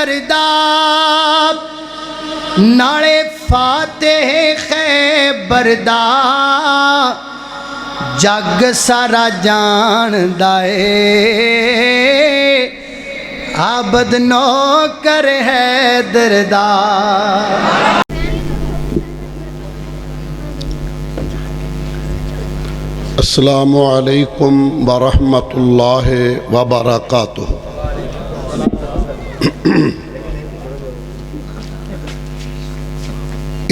دردا نالے فاتح خیبر دا جگ سارا جان دائے عابد نوکر حیدر دا السلام علیکم ورحمۃ اللہ وبرکاتہ۔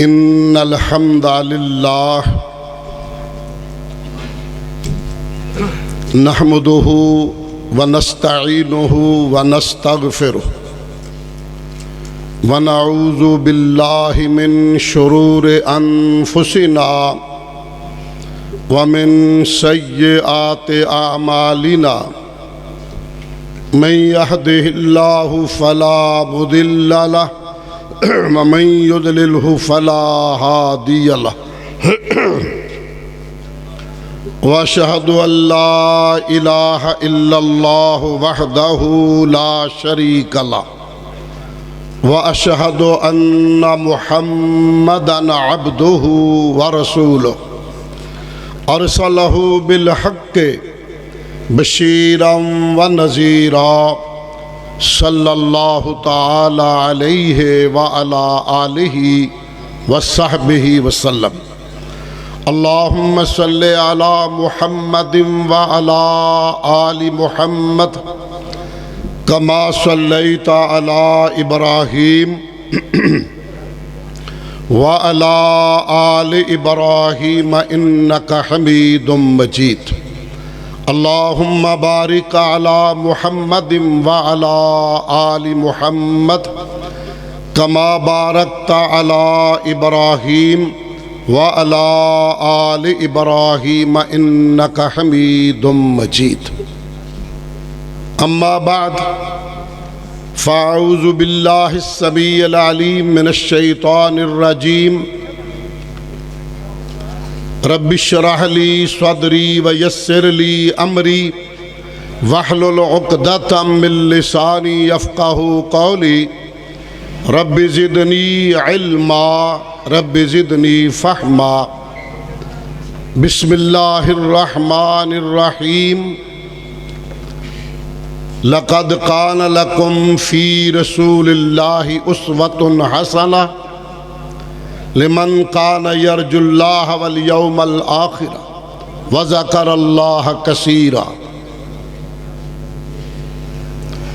ان الحمد للہ نحمده ونستعینه ونستغفره ونعوذ باللہ من شرور انفسنا ومن سیئات اعمالنا من يهده الله فلا مضل له ومن يضلله فلا هادي له واشهد ان لا اله الا الله وحده لا شريك له واشهد ان محمدا عبده ورسوله ارسله بالحق بشیرا ونذیرا صلی اللہ تعالی علیہ وعلا آلہ وصحبہ وسلم۔ اللہم صلی علی محمد وعلا آل محمد کما صلیت علی ابراہیم وعلى آل إبراهيم إنك حميد مجيد۔ اللهم بارك على محمد وعلى آل محمد كما باركت على إبراهيم وعلى آل إبراهيم إنك حميد مجيد۔ أما بعد فاعوذ باللہ السمیع العلیم من الشیطان الرجیم۔ رب اشرح لی صدری ویسر لی امری واحلل عقدۃ من لسانی یفقہوا قولی۔ رب زدنی علما رب زدنی فہما۔ بسم اللہ الرحمن الرحیم۔ لقد كان لكم في رسول الله أسوة حسنة لمن كان يرجو الله واليوم الآخر وذكر الله كثيرا۔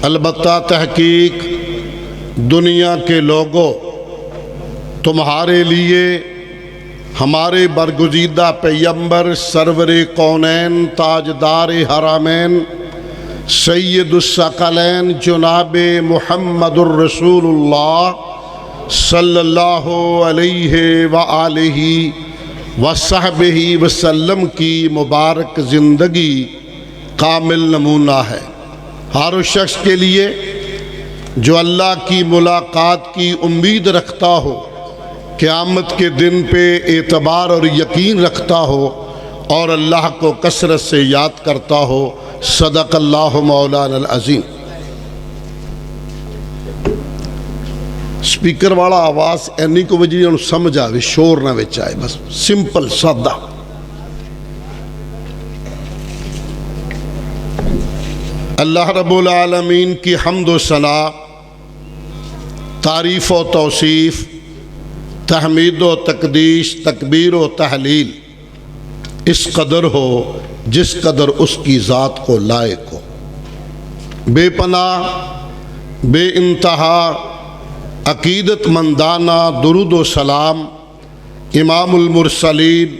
البتہ تحقیق دنیا کے لوگوں تمہارے لیے ہمارے برگزیدہ پیغمبر سرور کونین تاجدار حرمین سید الثقلین جناب محمد الرسول اللہ صلی اللہ علیہ وآلہ وصحبہ وسلم کی مبارک زندگی کامل نمونہ ہے۔ ہر اس شخص کے لیے جو اللہ کی ملاقات کی امید رکھتا ہو، قیامت کے دن پہ اعتبار اور یقین رکھتا ہو اور اللہ کو کثرت سے یاد کرتا ہو۔ صدق اللہ مولانا العظیم۔ سپیکر والا آواز اینی کو وجہ انہوں سمجھ آوے، شور نہ وچ آئے، بس سمپل سادہ۔ اللہ رب العالمین کی حمد و ثنا، تعریف و توصیف، تحمید و تقدیس، تکبیر و تحلیل اس قدر ہو جس قدر اس کی ذات کو لائق ہو۔ بے پناہ بے انتہا عقیدت مندانہ درود و سلام امام المرسلین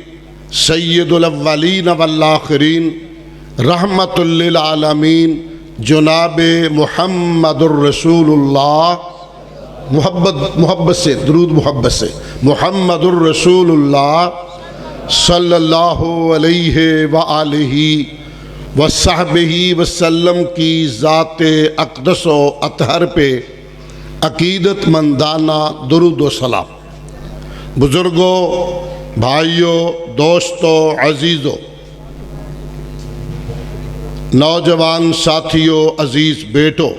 سید الاولین والآخرین رحمت للعالمین جناب محمد الرسول اللہ، محبت سے درود محبت سے محمد الرسول اللہ صلی اللہ علیہ وآلہ وصحبہ وسلم کی ذات اقدس و اطہر پہ عقیدت مندانہ درود و سلام۔ بزرگوں، بھائیوں، دوستوں، عزیزوں، نوجوان ساتھیوں، عزیز بیٹوں،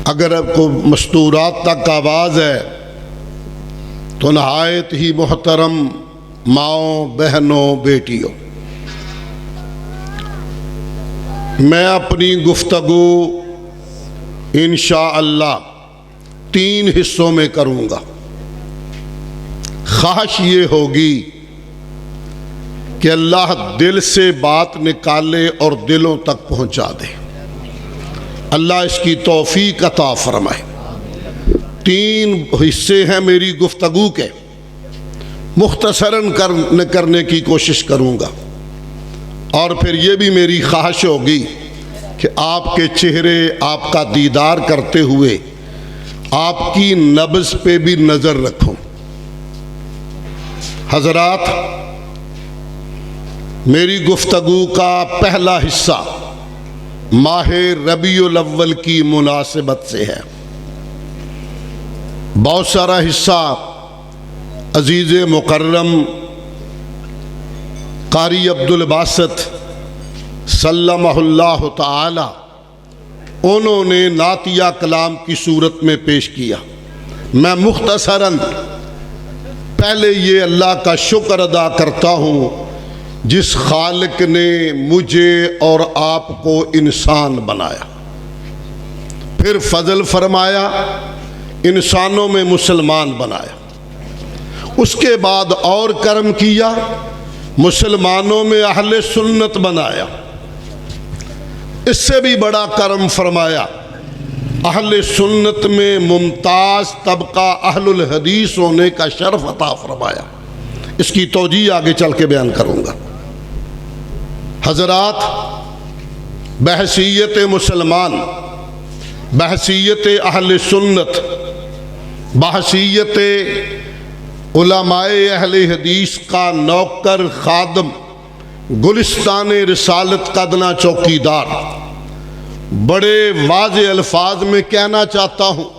اگر آپ کو مستورات تک آواز ہے تو نہایت ہی محترم ماؤں، بہنوں، بیٹیوں، میں اپنی گفتگو انشاءاللہ 3 حصوں میں کروں گا۔ خواہش یہ ہوگی کہ اللہ دل سے بات نکالے اور دلوں تک پہنچا دے۔ اللہ اس کی توفیق عطا فرمائے۔ 3 حصے ہیں میری گفتگو کے، مختصراً کرنے کی کوشش کروں گا، اور پھر یہ بھی میری خواہش ہوگی کہ آپ کے چہرے آپ کا دیدار کرتے ہوئے آپ کی نبض پہ بھی نظر رکھوں۔ حضرات، میری گفتگو کا پہلا حصہ ماہ ربیع الاول کی مناسبت سے ہے۔ بہت سارا حصہ عزیز مکرم قاری عبدالباسط سلمہ اللہ تعالی انہوں نے نعتیہ کلام کی صورت میں پیش کیا۔ میں مختصراً پہلے یہ اللہ کا شکر ادا کرتا ہوں جس خالق نے مجھے اور آپ کو انسان بنایا، پھر فضل فرمایا، انسانوں میں مسلمان بنایا، اس کے بعد اور کرم کیا، مسلمانوں میں اہل سنت بنایا، اس سے بھی بڑا کرم فرمایا، اہل سنت میں ممتاز طبقہ اہل الحدیث ہونے کا شرف عطا فرمایا۔ اس کی توجیہ آگے چل کے بیان کروں گا۔ حضرات، بحیثیت مسلمان، بحیثیت اہل سنت، بحیثیت علماء اہل حدیث کا نوکر خادم، گلستان رسالت کا ادنا چوکیدار، بڑے واضح الفاظ میں کہنا چاہتا ہوں،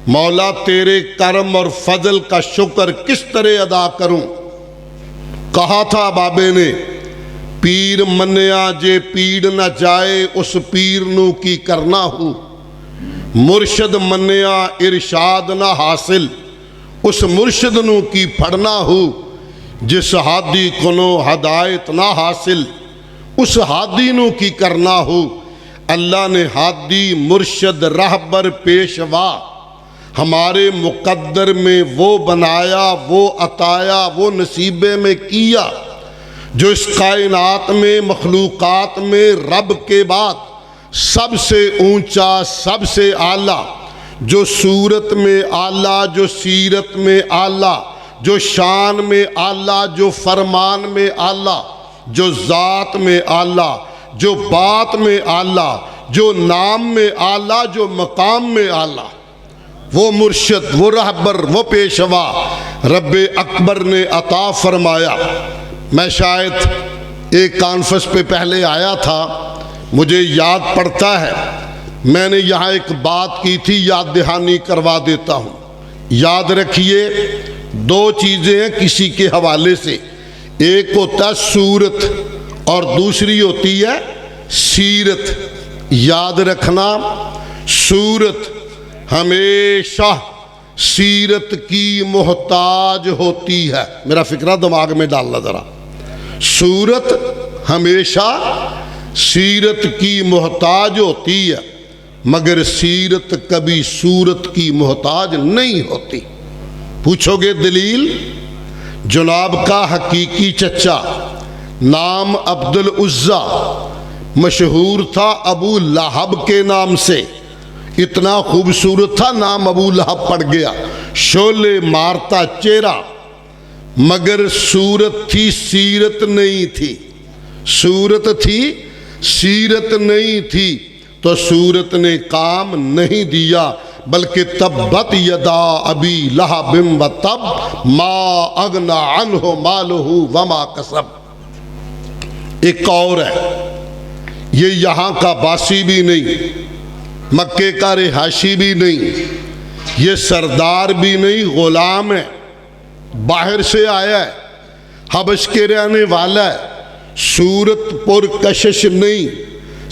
مولا تیرے کرم اور فضل کا شکر کس طرح ادا کروں۔ کہا تھا بابے نے، پیر منیا جے پیڑ نہ جائے اس پیر نو کی کرنا ہو، مرشد منیا ارشاد نہ حاصل اس مرشد نو کی پڑھنا ہو، جس ہادی کنو ہدایت نہ حاصل اس ہادی نو کی کرنا ہو۔ اللہ نے ہادی، مرشد، رہبر، پیشوا ہمارے مقدر میں وہ بنایا، وہ عطایا، وہ نصیبے میں کیا جو اس کائنات میں، مخلوقات میں رب کے بعد سب سے اونچا، سب سے اعلیٰ، جو صورت میں اعلیٰ، جو سیرت میں اعلیٰ، جو شان میں اعلیٰ، جو فرمان میں اعلیٰ، جو ذات میں اعلیٰ، جو بات میں اعلیٰ، جو نام میں اعلیٰ، جو مقام میں اعلیٰ، وہ مرشد، وہ رہبر، وہ پیشوا رب اکبر نے عطا فرمایا۔ میں شاید ایک کانفرنس پہ پہلے آیا تھا، مجھے یاد پڑتا ہے، میں نے یہاں ایک بات کی تھی، یاد دہانی کروا دیتا ہوں۔ یاد رکھیے، 2 چیزیں ہیں کسی کے حوالے سے، ایک ہوتا ہے صورت اور دوسری ہوتی ہے سیرت۔ یاد رکھنا، صورت ہمیشہ سیرت کی محتاج ہوتی ہے۔ میرا فکرہ دماغ میں ڈالنا ذرا، صورت ہمیشہ سیرت کی محتاج ہوتی ہے، مگر سیرت کبھی صورت کی محتاج نہیں ہوتی۔ پوچھو گے دلیل؟ جناب کا حقیقی چچا نام عبد العزیٰ، مشہور تھا ابو لہب کے نام سے، اتنا خوبصورت تھا نام ابو لہب پڑ گیا، شعلے مارتا چہرہ، مگر صورت تھی سیرت نہیں تھی، صورت تھی سیرت نہیں تھی، تو صورت نے کام نہیں دیا، بلکہ تبت یدا ابی لہب وتب ما اغنی عنہ مالہ وما کسب۔ ایک اور ہے، یہ یہاں کا باسی بھی نہیں، مکے کا رہائشی بھی نہیں، یہ سردار بھی نہیں، غلام ہے، باہر سے آیا ہے، حبش کے رہنے والا ہے، صورت پر کشش نہیں،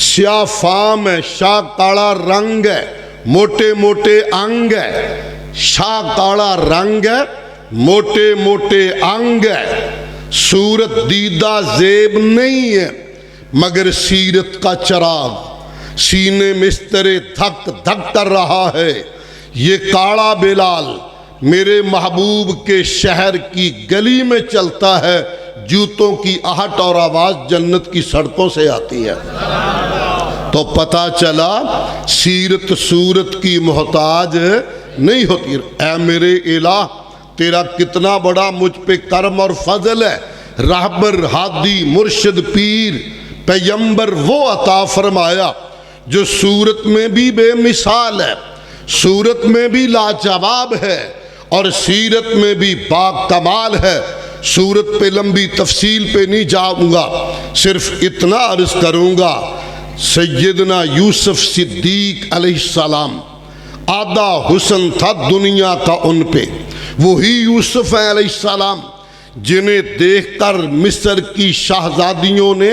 سیاہ فام ہے، شاہ کاڑا رنگ ہے، موٹے موٹے انگ ہے، شاہ کاڑا رنگ ہے، موٹے موٹے انگ ہے، صورت دیدہ زیب نہیں ہے مگر سیرت کا چراغ، سینے مسترے دھک دھک کر رہا ہے، یہ کاڑا بلال میرے محبوب کے شہر کی گلی میں چلتا ہے، جوتوں کی آہٹ اور آواز جنت کی سڑکوں سے آتی ہے۔ تو پتہ چلا سیرت صورت کی محتاج نہیں ہوتی۔ اے میرے الہ تیرا کتنا بڑا مجھ پہ کرم اور فضل ہے، رہبر ہادی مرشد پیر پیغمبر وہ عطا فرمایا جو صورت میں بھی بے مثال ہے، صورت میں بھی لاجواب ہے اور سیرت میں بھی با کمال ہے۔ صورت پہ لمبی تفصیل پہ نہیں جاؤں گا، صرف اتنا عرض کروں گا، سیدنا یوسف صدیق علیہ السلام آدھا حسن تھا دنیا کا ان پہ، وہی یوسف علیہ السلام جنہیں دیکھ کر مصر کی شہزادیوں نے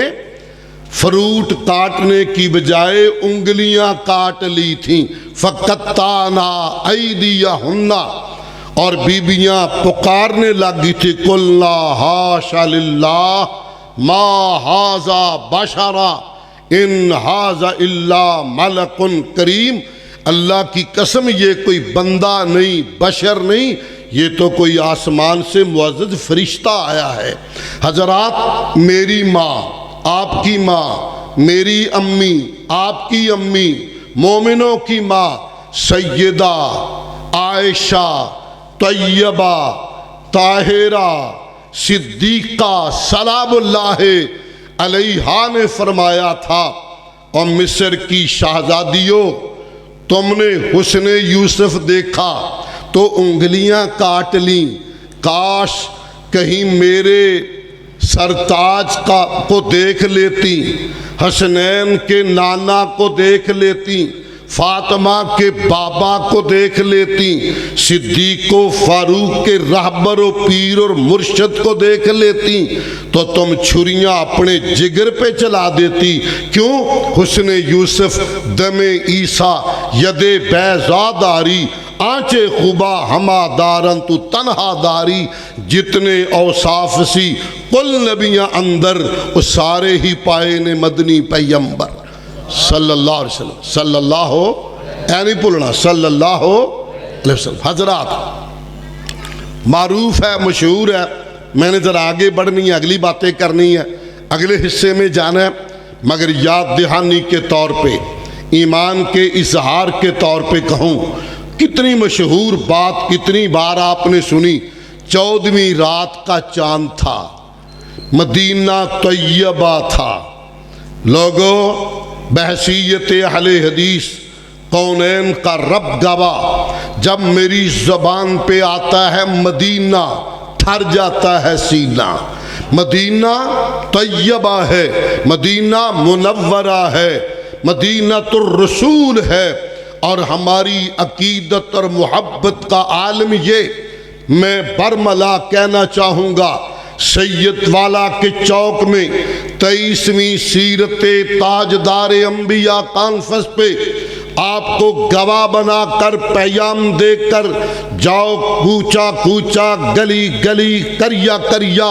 فروٹ کاٹنے کی بجائے انگلیاں کاٹ لی تھیں، فَقَطَّعْنَا أَيْدِيَهُنَّ، اور بیبیاں پکارنے لگی تھی، قُلْنَا حَاشَ لِلَّهِ مَا هَذَا بَشَرًا إِنْ هَذَا إِلَّا مَلَكٌ کریم، اللہ کی قسم یہ کوئی بندہ نہیں، بشر نہیں، یہ تو کوئی آسمان سے معزز فرشتہ آیا ہے۔ حضرات، میری ماں، آپ کی ماں، میری امی، آپ کی امی، مومنوں کی ماں سیدہ عائشہ طیبہ طاہرہ صدیقہ سلام اللہ علیہا نے فرمایا تھا، اور مصر کی شہزادیوں تم نے حسن یوسف دیکھا تو انگلیاں کاٹ لیں، کاش کہیں میرے سرتاج کو دیکھ لیتی، حسنین کے نانا کو دیکھ لیتی، فاطمہ کے بابا کو دیکھ لیتی، صدیق و فاروق کے رہبر و پیر اور مرشد کو دیکھ لیتی، تو تم چھریاں اپنے جگر پہ چلا دیتی۔ کیوں؟ حسن یوسف دم عیسیٰ ید بیضا داری، آنچے خوبا ہما دارن تو تنہا داری، جتنے اوصاف سی کل نبیاں اندر وہ سارے ہی پائے نے مدنی پیغمبر صلی اللہ علیہ وسلم، صلی اللہ ہو نہیں بولنا، صلی اللہ علیہ وسلم۔ حضرات معروف ہے، مشہور ہے، میں نے ذرا آگے بڑھنی ہے، اگلی باتیں کرنی ہے، اگلے حصے میں جانا ہے، مگر یاد دہانی کے طور پہ، ایمان کے اظہار کے طور پہ کہوں، کتنی مشہور بات کتنی بار آپ نے سنی، 14ویں رات کا چاند تھا، مدینہ طیبہ تھا۔ لوگوں، بحثیت اہل حدیث کونین کا رب گواہ، جب میری زبان پہ آتا ہے مدینہ تھر جاتا ہے سینہ، مدینہ طیبہ ہے، مدینہ منورہ ہے، مدینہ الرسول ہے، اور ہماری عقیدت اور محبت کا عالم یہ میں برملا کہنا چاہوں گا، سید والا کے چوک میں 23ویں سیرت تاجدار انبیاء کانفرنس پہ آپ کو گواہ بنا کر پیام دے کر جاؤ، کوچا کوچا گلی گلی کریا کریا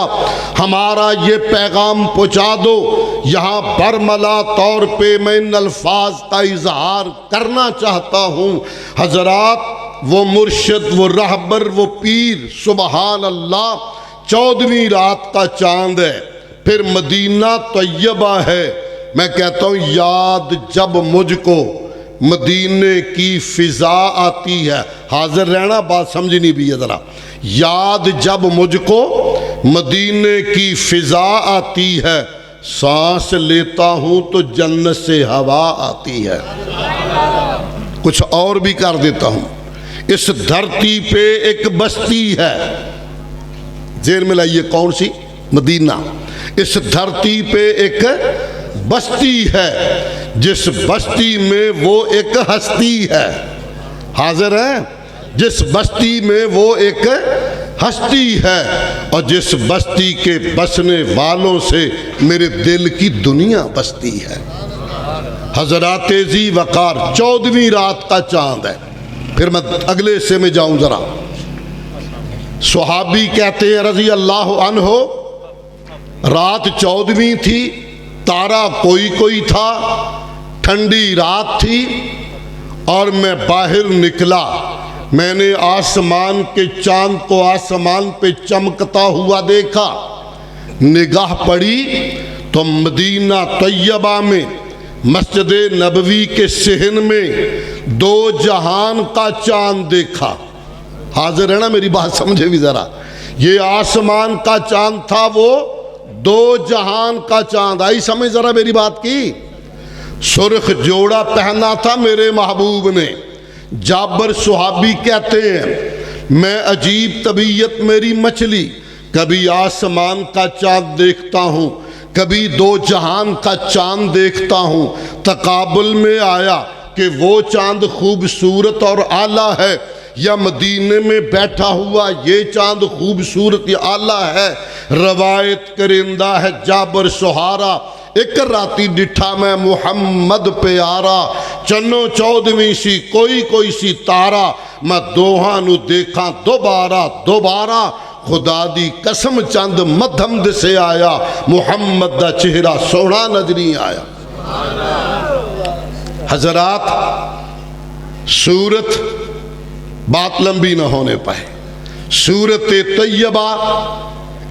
ہمارا یہ پیغام پہنچا دو۔ یہاں برملا طور پہ میں ان الفاظ کا اظہار کرنا چاہتا ہوں، حضرات وہ مرشد، وہ رہبر، وہ پیر، سبحان اللہ، 14ویں رات کا چاند ہے، پھر مدینہ طیبہ ہے۔ میں کہتا ہوں یاد جب مجھ کو مدینے کی فضا آتی ہے، حاضر رہنا، بات سمجھنی بھی ہے ذرا، یاد جب مجھ کو مدینے کی فضا آتی ہے، سانس لیتا ہوں تو جنت سے ہوا آتی ہے۔ کچھ اور بھی کر دیتا ہوں، اس دھرتی پہ ایک بستی ہے، ذہن میں لائیے کون سی؟ مدینہ۔ اس دھرتی پہ ایک بستی ہے، جس بستی میں وہ ایک ہستی ہے، حاضر ہے، جس بستی میں وہ ایک ہستی ہے، اور جس بستی کے بسنے والوں سے میرے دل کی دنیا بستی ہے۔ حضرات ذی وقار 14ویں رات کا چاند ہے. پھر میں اگلے حصے میں جاؤں ذرا. صحابی کہتے ہیں رضی اللہ عنہ رات 14ویں تھی, تارا کوئی کوئی تھا, ٹھنڈی رات تھی اور میں باہر نکلا. میں نے آسمان کے چاند کو آسمان پہ چمکتا ہوا دیکھا. نگاہ پڑی تو مدینہ طیبہ میں مسجد نبوی کے صحن میں 2 جہان کا چاند دیکھا. حاضر ہے نا میری بات سمجھے بھی ذرا. یہ آسمان کا چاند تھا, وہ 2 جہان کا چاند. آئی سمجھ ذرا میری بات کی. سرخ جوڑا پہنا تھا میرے محبوب نے. جابر صحابی کہتے ہیں میں عجیب طبیعت میری مچلی, کبھی آسمان کا چاند دیکھتا ہوں, کبھی 2 جہان کا چاند دیکھتا ہوں. تقابل میں آیا کہ وہ چاند خوبصورت اور اعلیٰ ہے, یا مدینے میں بیٹھا ہوا یہ چاند خوبصورت یا اعلیٰ ہے. روایت کرندہ ہے جابر سہارا, ایک راتی ڈٹھا میں محمد پیارا. چنو 14ویں سی کوئی کوئی سی تارا, میں دوہاں نو دیکھاں دوبارہ دوبارہ. خدا دی قسم چند مدھم دسے آیا, محمد دا چہرہ سونا نظری آیا. حضرات سورت بات لمبی نہ ہونے پائے, سورت طیبہ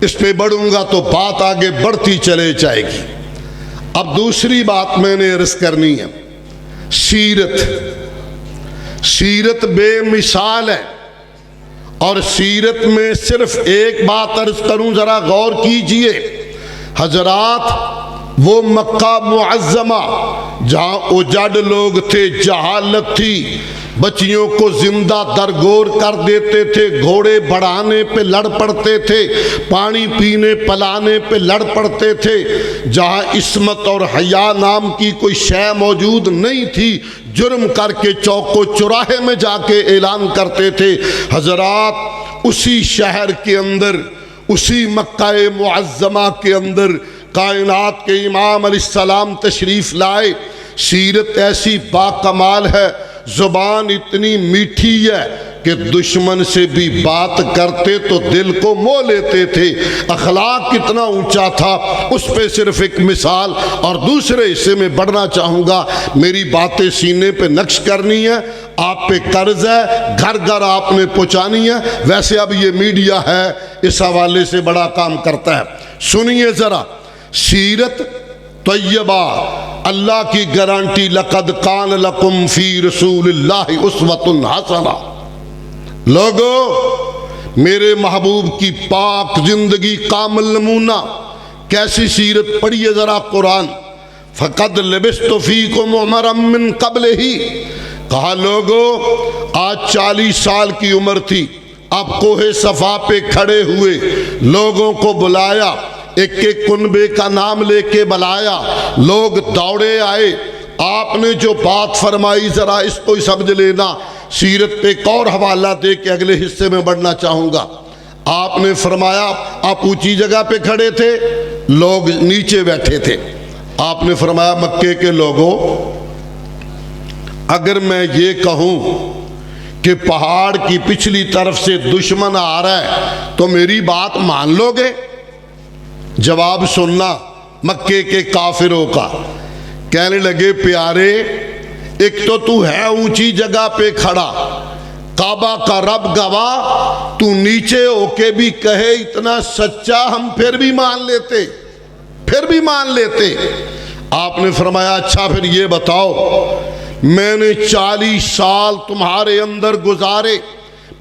اس پہ بڑھوں گا تو بات آگے بڑھتی چلے جائے گی. اب دوسری بات میں نے عرض کرنی ہے. سیرت بے مثال ہے, اور سیرت میں صرف ایک بات عرض کروں ذرا غور کیجئے. حضرات وہ مکہ معظمہ جہاں اجڑ لوگ تھے, جہالت تھی, بچیوں کو زندہ درگور کر دیتے تھے, گھوڑے بڑھانے پہ لڑ پڑتے تھے, پانی پینے پلانے پہ لڑ پڑتے تھے, جہاں عصمت اور حیا نام کی کوئی شے موجود نہیں تھی, جرم کر کے چوک و چوراہے میں جا کے اعلان کرتے تھے. حضرات اسی شہر کے اندر, اسی مکہ معظمہ کے اندر کائنات کے امام علیہ السلام تشریف لائے. سیرت ایسی با کمال ہے, زبان اتنی میٹھی ہے کہ دشمن سے بھی بات کرتے تو دل کو مو لیتے تھے. اخلاق کتنا اونچا تھا, اس پہ صرف ایک مثال. اور دوسرے حصے میں بڑھنا چاہوں گا, میری باتیں سینے پہ نقش کرنی ہے, آپ پہ قرض ہے, گھر گھر آپ نے پہنچانی ہے. ویسے اب یہ میڈیا ہے, اس حوالے سے بڑا کام کرتا ہے. سنیے ذرا, سیرت طیبہ اللہ کی گارنٹی, لقد کان لکم فی رسول اللہ اسوۃ حسنہ. لوگو میرے محبوب کی پاک زندگی کامل نمونہ, کیسی سیرت پڑھیے ذرا قرآن. فقد لبثت فیکم عمرا من قبلہ, کہا لوگو آج 40 سال کی عمر تھی, آپ کوہ صفا پہ کھڑے ہوئے, لوگوں کو بلایا, ایک ایک کنبے کا نام لے کے بلایا, لوگ دوڑے آئے. آپ نے جو بات فرمائی ذرا اس کو سمجھ لینا. سیرت پہ ایک اور حوالہ دے کے اگلے حصے میں بڑھنا چاہوں گا. آپ نے فرمایا, آپ اونچی جگہ پہ کھڑے تھے, لوگ نیچے بیٹھے تھے. آپ نے فرمایا مکے کے لوگوں, اگر میں یہ کہوں کہ پہاڑ کی پچھلی طرف سے دشمن آ رہا ہے تو میری بات مان لو گے؟ جواب سننا مکے کے کافروں کا. کہنے لگے پیارے, ایک تو ہے اونچی جگہ پہ کھڑا, کعبہ کا رب گواہ, تو نیچے ہو کے بھی کہے اتنا سچا, ہم پھر بھی مان لیتے. آپ نے فرمایا اچھا پھر یہ بتاؤ, میں نے 40 سال تمہارے اندر گزارے,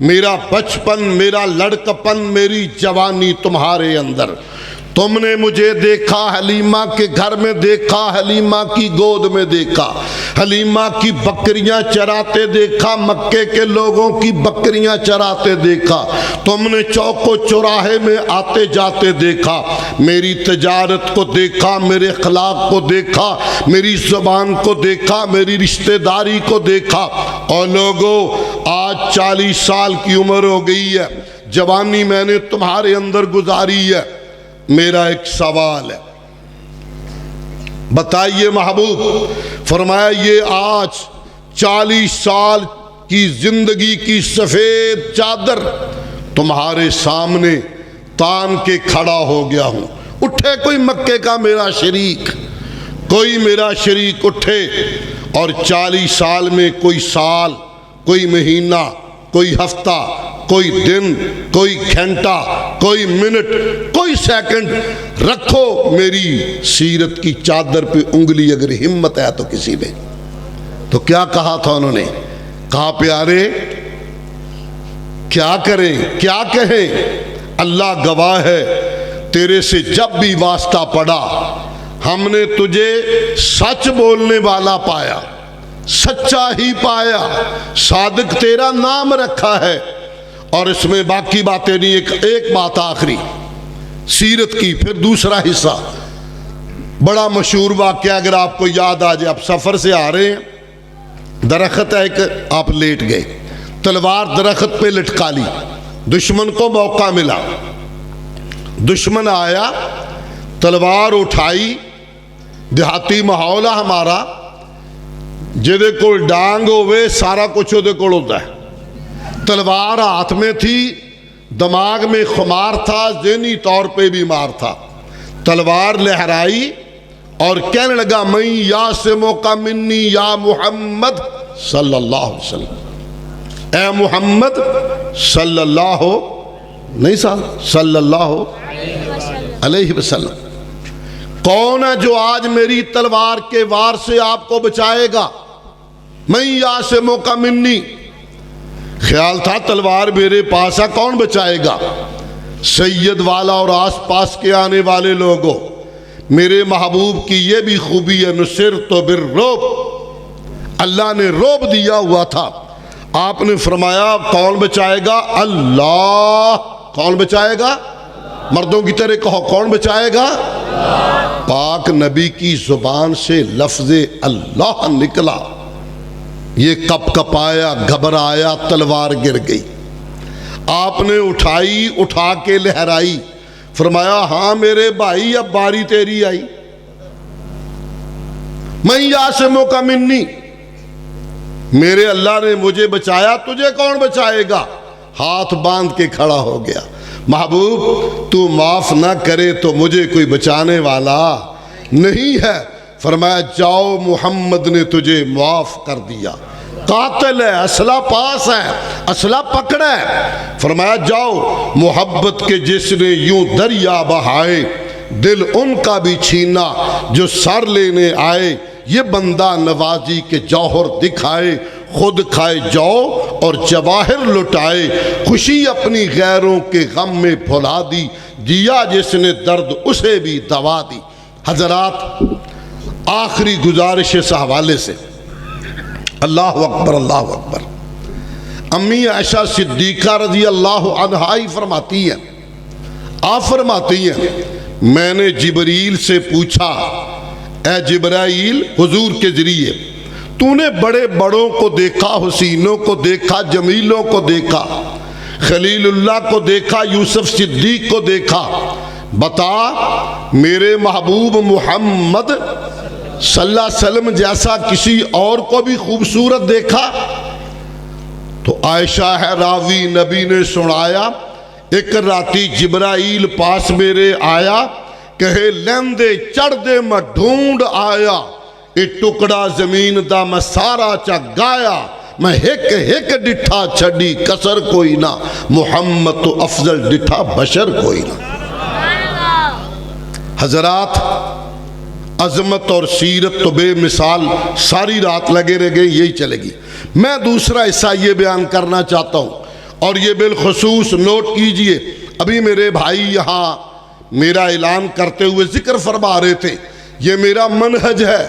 میرا بچپن, میرا لڑکپن, میری جوانی تمہارے اندر. تم نے مجھے دیکھا حلیمہ کے گھر میں دیکھا, حلیمہ کی گود میں دیکھا, حلیمہ کی بکریاں چراتے دیکھا, مکے کے لوگوں کی بکریاں چراتے دیکھا. تم نے چوک و چوراہے میں آتے جاتے دیکھا, میری تجارت کو دیکھا, میرے اخلاق کو دیکھا, میری زبان کو دیکھا, میری رشتہ داری کو دیکھا. اور لوگوں آج 40 سال کی عمر ہو گئی ہے, جوانی میں نے تمہارے اندر گزاری ہے. میرا ایک سوال ہے, بتائیے محبوب، فرمایا یہ آج 40 سال کی زندگی کی سفید چادر تمہارے سامنے تان کے کھڑا ہو گیا ہوں. اٹھے کوئی مکے کا میرا شریک، کوئی میرا شریک اٹھے اور 40 سال میں کوئی سال، کوئی مہینہ، کوئی ہفتہ، کوئی دن، کوئی گھنٹہ، کوئی منٹ، کوئی سیکنڈ رکھو میری سیرت کی چادر پہ انگلی اگر ہمت ہے تو کسی میں. تو کیا کہا تھا انہوں نے؟ کہا پیارے کیا کریں کیا کہیں، اللہ گواہ ہے تیرے سے جب بھی واسطہ پڑا ہم نے تجھے سچ بولنے والا پایا، سچا ہی پایا، صادق تیرا نام رکھا ہے. اور اس میں باقی باتیں نہیں، ایک بات آخری سیرت کی، پھر دوسرا حصہ بڑا مشہور واقعہ اگر آپ کو یاد آ جائے. آپ سفر سے آ رہے ہیں، درخت ہے ایک، آپ لیٹ گئے، تلوار درخت پہ لٹکا لی، دشمن کو موقع ملا، دشمن آیا، تلوار اٹھائی. دیہاتی ماحول ہے ہمارا، جدے کول ڈانگ ہوئے سارا کچھ اودے کول ہوتا ہے. تلوار ہاتھ میں تھی، دماغ میں خمار تھا، ذہنی طور پہ بیمار تھا. تلوار لہرائی اور کہنے لگا میں یاسمک منی یا محمد صلی اللہ علیہ وسلم، اے محمد صلی اللہ نہیں صلی اللہ علیہ وسلم، کون ہے جو آج میری تلوار کے وار سے آپ کو بچائے گا؟ میں یاسمک منی، خیال تھا تلوار میرے پاس ہے، کون بچائے گا؟ سید والا اور آس پاس کے آنے والے لوگوں، میرے محبوب کی یہ بھی خوبی ہے، نصرت بالرعب، اللہ نے رعب دیا ہوا تھا. آپ نے فرمایا کون بچائے گا؟ اللہ. کون بچائے گا؟ مردوں کی طرح کہو کون بچائے گا؟ پاک نبی کی زبان سے لفظ اللہ نکلا، یہ کپ کپایا، گھبرایا، تلوار گر گئی. آپ نے اٹھائی، اٹھا کے لہرائی، فرمایا ہاں میرے بھائی اب باری تیری آئی. میں یاسمک منی، میرے اللہ نے مجھے بچایا، تجھے کون بچائے گا؟ ہاتھ باندھ کے کھڑا ہو گیا. محبوب تو معاف نہ کرے تو مجھے کوئی بچانے والا نہیں ہے. فرمایا جاؤ محمد نے تجھے معاف کر دیا، قاتل ہے، اسلحہ پاس ہے، اسلحہ پکڑا ہے. فرمایا جاؤ محبت کے جس نے یوں دریا بہائے، دل ان کا بھی چھینا جو سر لینے آئے. یہ بندہ نوازی کے جوہر دکھائے، خود کھائے جو اور جواہر لٹائے. خوشی اپنی غیروں کے غم میں بھلا دی، دیا جس نے درد اسے بھی دوا دی. حضرات آخری گزارش اس حوالے سے، اللہ اکبر اللہ اکبر. امی عائشہ صدیقہ رضی اللہ عنہا ہی فرماتی ہیں، آپ فرماتی ہیں میں نے جبریل سے پوچھا اے جبرائیل، حضور کے ذریعے تو نے بڑے بڑوں کو دیکھا، حسینوں کو دیکھا، جمیلوں کو دیکھا، خلیل اللہ کو دیکھا، یوسف صدیق کو دیکھا، بتا میرے محبوب محمد صلی اللہ علیہ وسلم جیسا کسی اور کو بھی خوبصورت دیکھا؟ تو عائشہ ہے راوی، نبی نے سنایا ایک راتی جبرائیل پاس میرے آیا، کہے لیندے چڑھ دے میں ڈھونڈ آیا، ایک ٹکڑا زمین دا میں سارا چا گایا، میں ہک ہک ڈٹھا چھڑی کسر کوئی نہ، محمد تو افضل ڈٹھا بشر کوئی نہ. حضرات عظمت اور سیرت تو بے مثال، ساری رات لگے رہ گئے، یہی چلے گی. میں دوسرا حصہ یہ بیان کرنا چاہتا ہوں، اور یہ بالخصوص نوٹ کیجئے. ابھی میرے بھائی یہاں میرا اعلان کرتے ہوئے ذکر فرما رہے تھے، یہ میرا منہج ہے،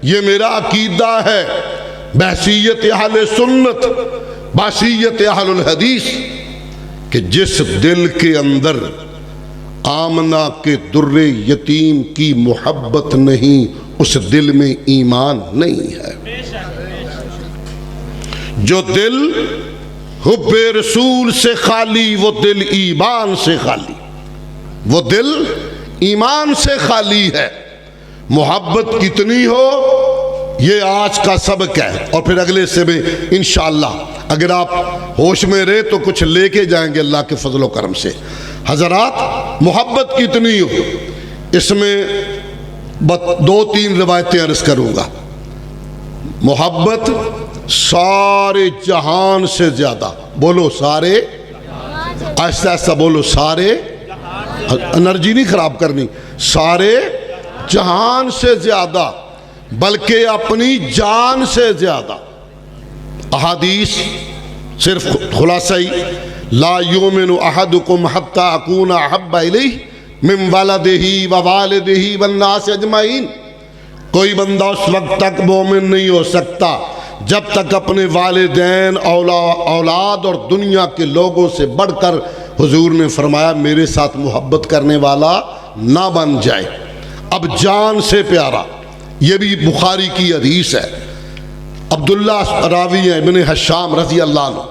یہ میرا عقیدہ ہے بحثیت اہل سنت، بحثیت اہل الحدیث، کہ جس دل کے اندر آمنہ کے در یتیم کی محبت نہیں، اس دل میں ایمان نہیں ہے. جو دل حب رسول سے خالی، وہ دل ایمان سے خالی، وہ دل ایمان سے خالی ہے. محبت کتنی ہو یہ آج کا سبق ہے، اور پھر اگلے سے میں انشاءاللہ اگر آپ ہوش میں رہے تو کچھ لے کے جائیں گے اللہ کے فضل و کرم سے۔ حضرات محبت کتنی ہو، اس میں دو تین روایتیں عرض کروں گا۔ محبت سارے جہان سے زیادہ، بولو سارے، آہستہ آہستہ بولو، سارے، انرجی نہیں خراب کرنی، سارے جہان سے زیادہ، بلکہ اپنی جان سے زیادہ۔ احادیث صرف خلاصہ ہی، لا یؤمن احدکم حتی اکون احب الیہ من ولدہ ووالدہ والناس اجمعین۔ کوئی بندہ اس وقت تک مومن نہیں ہو سکتا جب تک اپنے والدین، اولاد اور دنیا کے لوگوں سے بڑھ کر حضور نے فرمایا میرے ساتھ محبت کرنے والا نہ بن جائے۔ اب جان سے پیارا، یہ بھی بخاری کی حدیث ہے، عبداللہ راوی ہیں ابن حشام رضی اللہ عنہ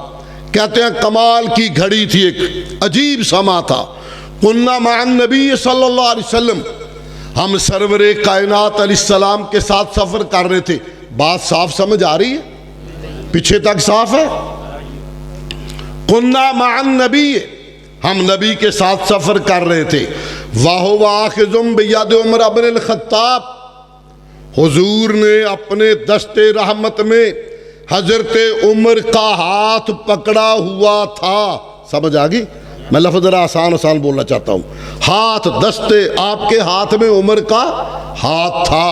کہتے ہیں کمال کی گھڑی تھی، ایک عجیب سما تھا۔ کننا مع النبی صلی اللہ علیہ وسلم، ہم سرور کائنات علیہ السلام کے ساتھ سفر کر رہے تھے۔ بات صاف سمجھ آ رہی ہے؟ پیچھے تک صاف ہے؟ کننا مع النبی، ہم نبی کے ساتھ سفر کر رہے تھے۔ وَهُوَ آخِذٌ بِيَدِ عمر بن الخطاب، حضور نے اپنے دست رحمت میں حضرت عمر کا ہاتھ پکڑا ہوا تھا۔ سمجھ آگئی؟ میں لفظ ذرا آسان بولنا چاہتا ہوں۔ ہاتھ دست آپ کے ہاتھ میں عمر کا ہاتھ تھا۔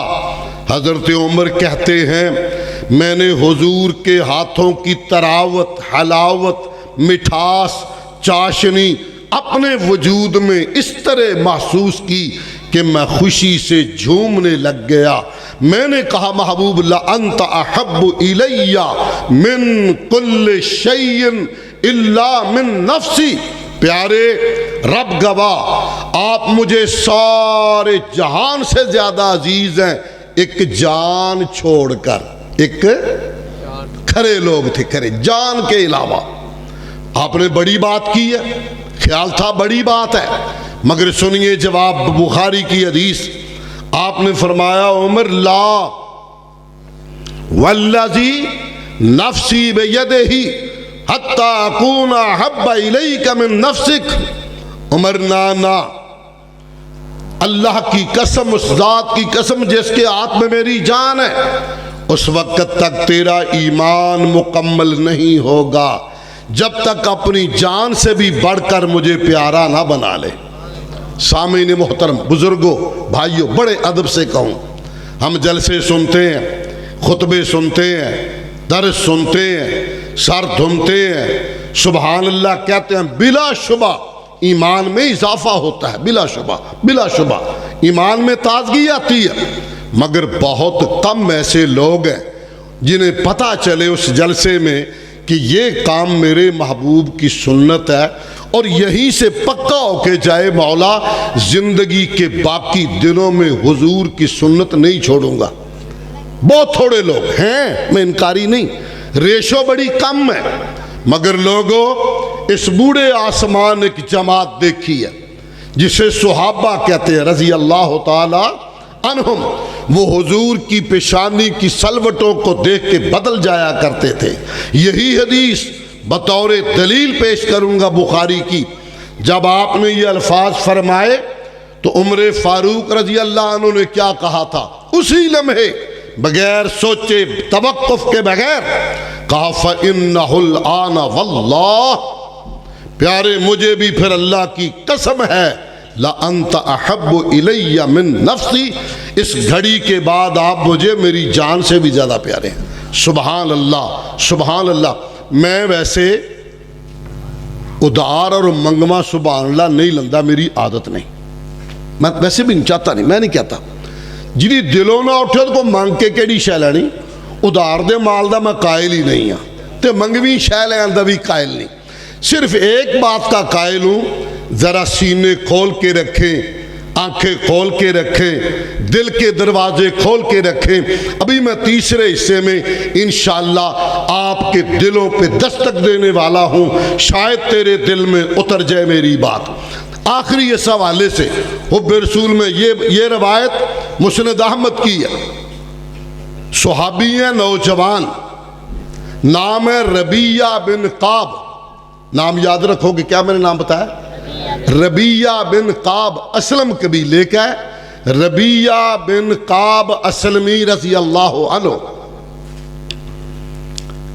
حضرت عمر کہتے ہیں میں نے حضور کے ہاتھوں کی تراوت، حلاوت، مٹھاس، چاشنی اپنے وجود میں اس طرح محسوس کی کہ میں خوشی سے جھومنے لگ گیا۔ میں نے کہا محبوب لَأَنْتَ أَحَبُّ إِلَيَّ مِن كُلِّ شَيْءٍ إِلَّا مِن نَفْسِي۔ پیارے رب گواہ، آپ مجھے سارے جہان سے زیادہ عزیز ہیں ایک جان چھوڑ کر۔ ایک کھرے لوگ تھے، کھرے جان کے علاوہ۔ آپ نے بڑی بات کی ہے، خیال تھا بڑی بات ہے، مگر سنیے جواب بخاری کی حدیث۔ آپ نے فرمایا عمر لا والذی نفسی بیدہ حتی اکون احب الیک من نفسک۔ عمر نا، اللہ کی قسم، اس ذات کی قسم جس کے ہاتھ میں میری جان ہے، اس وقت تک تیرا ایمان مکمل نہیں ہوگا جب تک اپنی جان سے بھی بڑھ کر مجھے پیارا نہ بنا لے۔ سامعین محترم، بزرگوں، بھائیوں، بڑے ادب سے کہوں، ہم جلسے سنتے ہیں، خطبے سنتے ہیں، درس سنتے ہیں، سر دھمتے ہیں، سبحان اللہ کہتے ہیں، بلا شبہ ایمان میں اضافہ ہوتا ہے، بلا شبہ ایمان میں تازگی آتی ہے، مگر بہت کم ایسے لوگ ہیں جنہیں پتہ چلے اس جلسے میں کہ یہ کام میرے محبوب کی سنت ہے، اور یہیں سے پکا ہو کے جائے مولا زندگی کے باقی دنوں میں حضور کی سنت نہیں چھوڑوں گا۔ بہت تھوڑے لوگ ہیں، میں انکاری نہیں، ریشو بڑی کم ہے، مگر لوگوں اس بوڑھے آسمان ایک جماعت دیکھی ہے جسے صحابہ کہتے ہیں رضی اللہ تعالی عنہم، وہ حضور کی پیشانی کی سلوٹوں کو دیکھ کے بدل جایا کرتے تھے۔ یہی حدیث بطور دلیل پیش کروں گا بخاری کی۔ جب آپ نے یہ الفاظ فرمائے تو عمر فاروق رضی اللہ عنہ نے کیا کہا تھا؟ اسی لمحے بغیر سوچے توقف کے بغیر کہا فَإِنَّهُ الْآنَ وَاللَّهِ، پیارے مجھے بھی پھر اللہ کی قسم ہے لَأَنْتَ أَحَبُّ إِلَيَّ مِن نَفْسِي، اس گھڑی کے بعد آپ مجھے میری جان سے بھی زیادہ پیارے ہیں۔ سبحان اللہ، سبحان اللہ۔ میں ویسے ادار اور منگما سبحان اللہ نہیں لندا، میری عادت نہیں، میں ویسے بھی نہیں چاہتا، نہیں میں نہیں کہتا، جی دلوں نہ اٹھے تو منگ کے کیڑی شے لینی، ادار دے مال دا میں قائل ہی نہیں ہاں تے منگوی شے لین دا بھی قائل نہیں، صرف ایک بات کا قائل ہوں، ذرا سینے کھول کے رکھیں، آنکھیں کھول کے رکھیں، دل کے دروازے کھول کے رکھیں۔ ابھی میں تیسرے حصے میں انشاءاللہ آپ کے دلوں پہ دستک دینے والا ہوں، شاید تیرے دل میں اتر جائے میری بات۔ آخری اس حوالے سے حب رسول میں یہ روایت مسند احمد کی ہے، صحابی ہیں نوجوان، نام ہے ربیہ بن قاب، نام یاد رکھو گے کیا میں نے نام بتایا؟ ربیہ بن قاب، اسلم قبیلے کا ہے، ربیہ بن قاب اسلمی رضی اللہ عنہ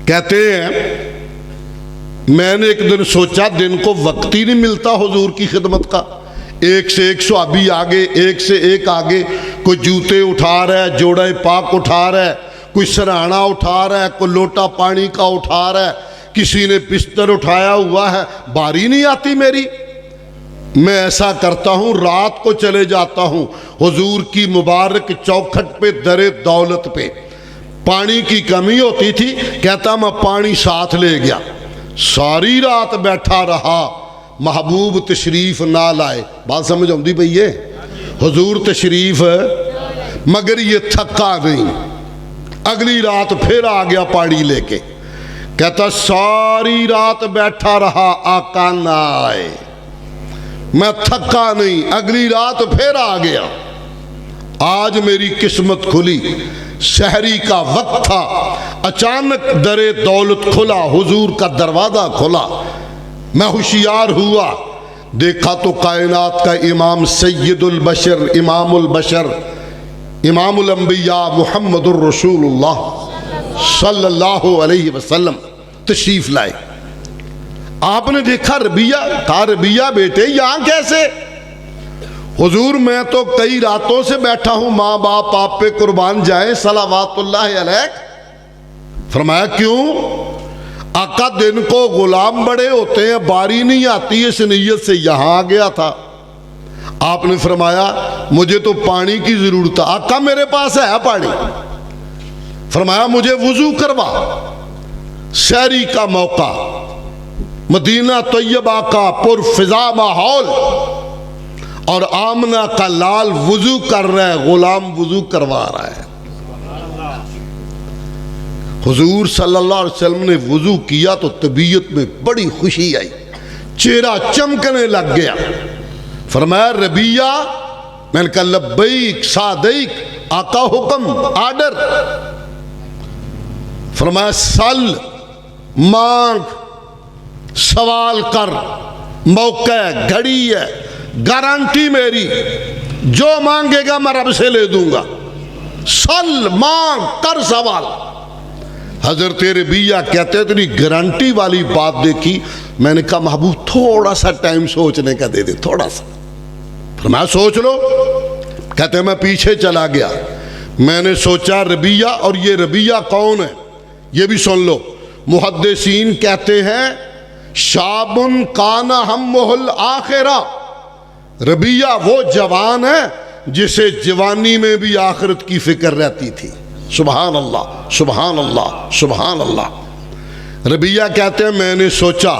کہتے ہیں میں نے ایک دن سوچا دن کو وقت ہی نہیں ملتا حضور کی خدمت کا، ایک سے ایک صحابی آگے، ایک سے ایک آگے، کوئی جوتے اٹھا رہا ہے، جوڑا پاک اٹھا رہا ہے، کوئی سرہانا اٹھا رہا ہے، کوئی لوٹا پانی کا اٹھا رہا ہے، کسی نے بستر اٹھایا ہوا ہے، باری نہیں آتی میری۔ میں ایسا کرتا ہوں رات کو چلے جاتا ہوں حضور کی مبارک چوکھٹ پہ در دولت پہ، پانی کی کمی ہوتی تھی، کہتا میں پانی ساتھ لے گیا، ساری رات بیٹھا رہا، محبوب تشریف نہ لائے۔ بات سمجھ آؤندی پئی ہے؟ حضور تشریف مگر یہ تھکا نہیں، اگلی رات پھر آ گیا پانی لے کے، کہتا ساری رات بیٹھا رہا آقا نہ آئے، میں تھکا نہیں، اگلی رات پھر آ گیا۔ آج میری قسمت کھلی، سحری کا وقت تھا، اچانک در دولت کھلا، حضور کا دروازہ کھلا، میں ہوشیار ہوا، دیکھا تو کائنات کا امام سید البشر، امام البشر، امام الانبیاء محمد الرسول اللہ صلی اللہ علیہ وسلم تشریف لائے۔ آپ نے دیکھا ربیہ، کہا ربیہ بیٹے یہاں کیسے؟ حضور میں تو کئی راتوں سے بیٹھا ہوں، ماں باپ آپ پہ قربان جائیں صلوات اللہ علیہ۔ فرمایا کیوں؟ آقا دن کو غلام بڑے ہوتے ہیں، باری نہیں آتی، اس نیت سے یہاں آ گیا تھا۔ آپ نے فرمایا مجھے تو پانی کی ضرورت ہے۔ آقا میرے پاس ہے پانی۔ فرمایا مجھے وضو کروا۔ سحری کا موقع، مدینہ طیبہ کا پرفضا ماحول، اور آمنہ کا لال وضو کر رہا ہے، غلام وضو کروا رہا ہے۔ حضور صلی اللہ علیہ وسلم نے وضو کیا تو طبیعت میں بڑی خوشی آئی، چہرہ چمکنے لگ گیا۔ فرمایا ربیہ، میں نے کہا لبیک صادق، آقا حکم، آرڈر۔ فرمایا سل، مانگ، سوال کر، موقع ہے، گھڑی ہے، گارنٹی میری، جو مانگے گا میں رب سے لے دوں گا، سل، مانگ، کر سوال۔ حضرت ربیہ کہتے ہیں تیری گارنٹی والی بات دیکھی، میں نے کہا محبوب تھوڑا سا ٹائم سوچنے کا دے دے، تھوڑا سا۔ فرمایا سوچ لو۔ کہتے ہیں میں پیچھے چلا گیا، میں نے سوچا ربیہ، اور یہ ربیہ کون ہے یہ بھی سن لو۔ محدثین کہتے ہیں شاب کان ہمہ الآخرہ، ربیہ وہ جوان ہے جسے جوانی میں بھی آخرت کی فکر رہتی تھی۔ سبحان اللہ، سبحان اللہ، سبحان اللہ۔ ربیہ کہتے ہیں میں نے سوچا،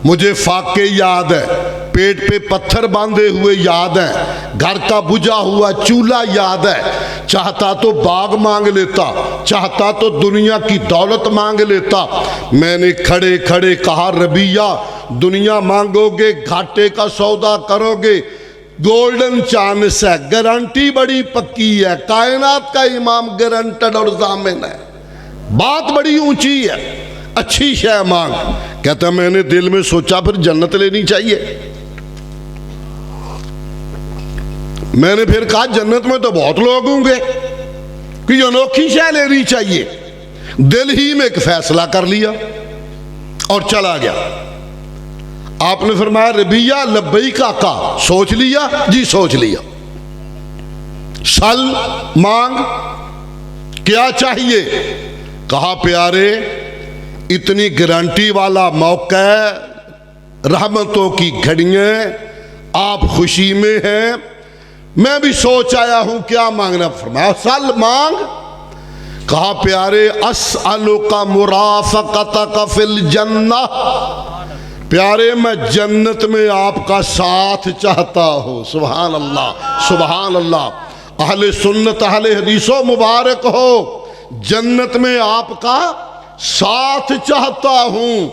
مجھے فاقے یاد ہے، پیٹ پہ پتھر باندھے ہوئے یاد ہیں، گھر کا بجھا ہوا چولہا یاد ہے، چاہتا تو باغ مانگ لیتا، چاہتا تو دنیا کی دولت مانگ لیتا۔ میں نے کھڑے کھڑے کہا ربیہ دنیا مانگو گے گھاٹے کا سودا کرو گے، گولڈن چانس ہے، گارنٹی بڑی پکی ہے، کائنات کا امام گارنٹڈ اور ضامن ہے، بات بڑی اونچی ہے، اچھی شے مانگ۔ کہتا میں نے دل میں سوچا پھر جنت لینی چاہیے۔ میں نے پھر کہا جنت میں تو بہت لوگ ہوں گے، کہ انوکھی شے لینی چاہیے۔ دل ہی میں ایک فیصلہ کر لیا اور چلا گیا۔ آپ نے فرمایا ربیہ لبیک آقا، سوچ لیا؟ جی سوچ لیا۔ سل، مانگ، کیا چاہیے؟ کہا پیارے اتنی گارنٹی والا موقع ہے، رحمتوں کی گھڑیاں، آپ خوشی میں ہیں، میں بھی سوچ آیا ہوں کیا مانگنا۔ فرمایا سل، مانگ۔ کہا پیارے اسألک مرافقتک فی الجنہ، پیارے میں جنت میں آپ کا ساتھ چاہتا ہوں۔ سبحان اللہ، سبحان اللہ۔ اہل سنت اہل حدیثوں مبارک ہو، جنت میں آپ کا ساتھ چاہتا ہوں۔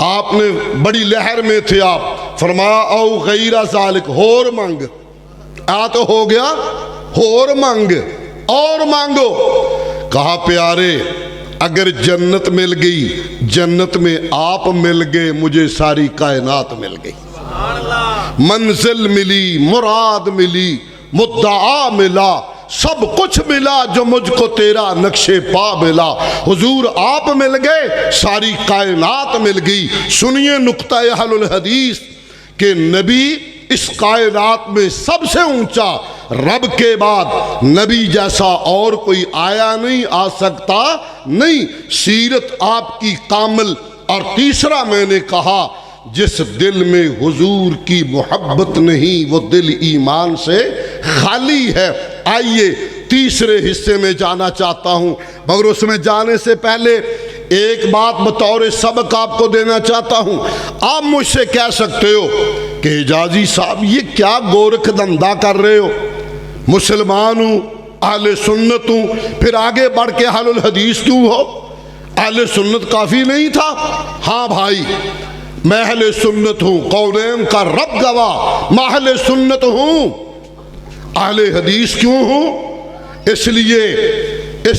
آپ نے بڑی لہر میں تھے آپ، فرمایا او غیر ذالک، اور مانگ، آ تو ہو گیا، اور مانگ اور مانگو. کہا پیارے اگر جنت مل گئی, جنت میں آپ مل گئے, مجھے ساری کائنات مل گئی. منزل ملی, مراد ملی, مدعا ملا, سب کچھ ملا جو مجھ کو تیرا نقش پا ملا. حضور آپ مل گئے, ساری کائنات مل گئی. سنیے نقطہ اہل الحدیث کہ نبی اس کائنات میں سب سے اونچا, رب کے بعد نبی جیسا اور کوئی آیا نہیں, آ سکتا نہیں. سیرت آپ کی کامل. اور تیسرا میں نے کہا جس دل میں حضور کی محبت نہیں وہ دل ایمان سے خالی ہے. آئیے تیسرے حصے میں جانا چاہتا ہوں, مگر اس میں جانے سے پہلے ایک بات بطور سبق آپ کو دینا چاہتا ہوں. آپ مجھ سے کہہ سکتے ہو کہ حجازی صاحب یہ کیا گورکھ دھندا کر رہے ہو, مسلمان ہوں, اہل سنت ہوں, پھر آگے بڑھ کے اہل الحدیث کیوں ہو؟ اہل سنت کافی نہیں تھا؟ ہاں بھائی میں اہل سنت ہوں, قولین کا رب گواہ, میں اہل سنت ہوں. اہل حدیث کیوں ہوں؟ اس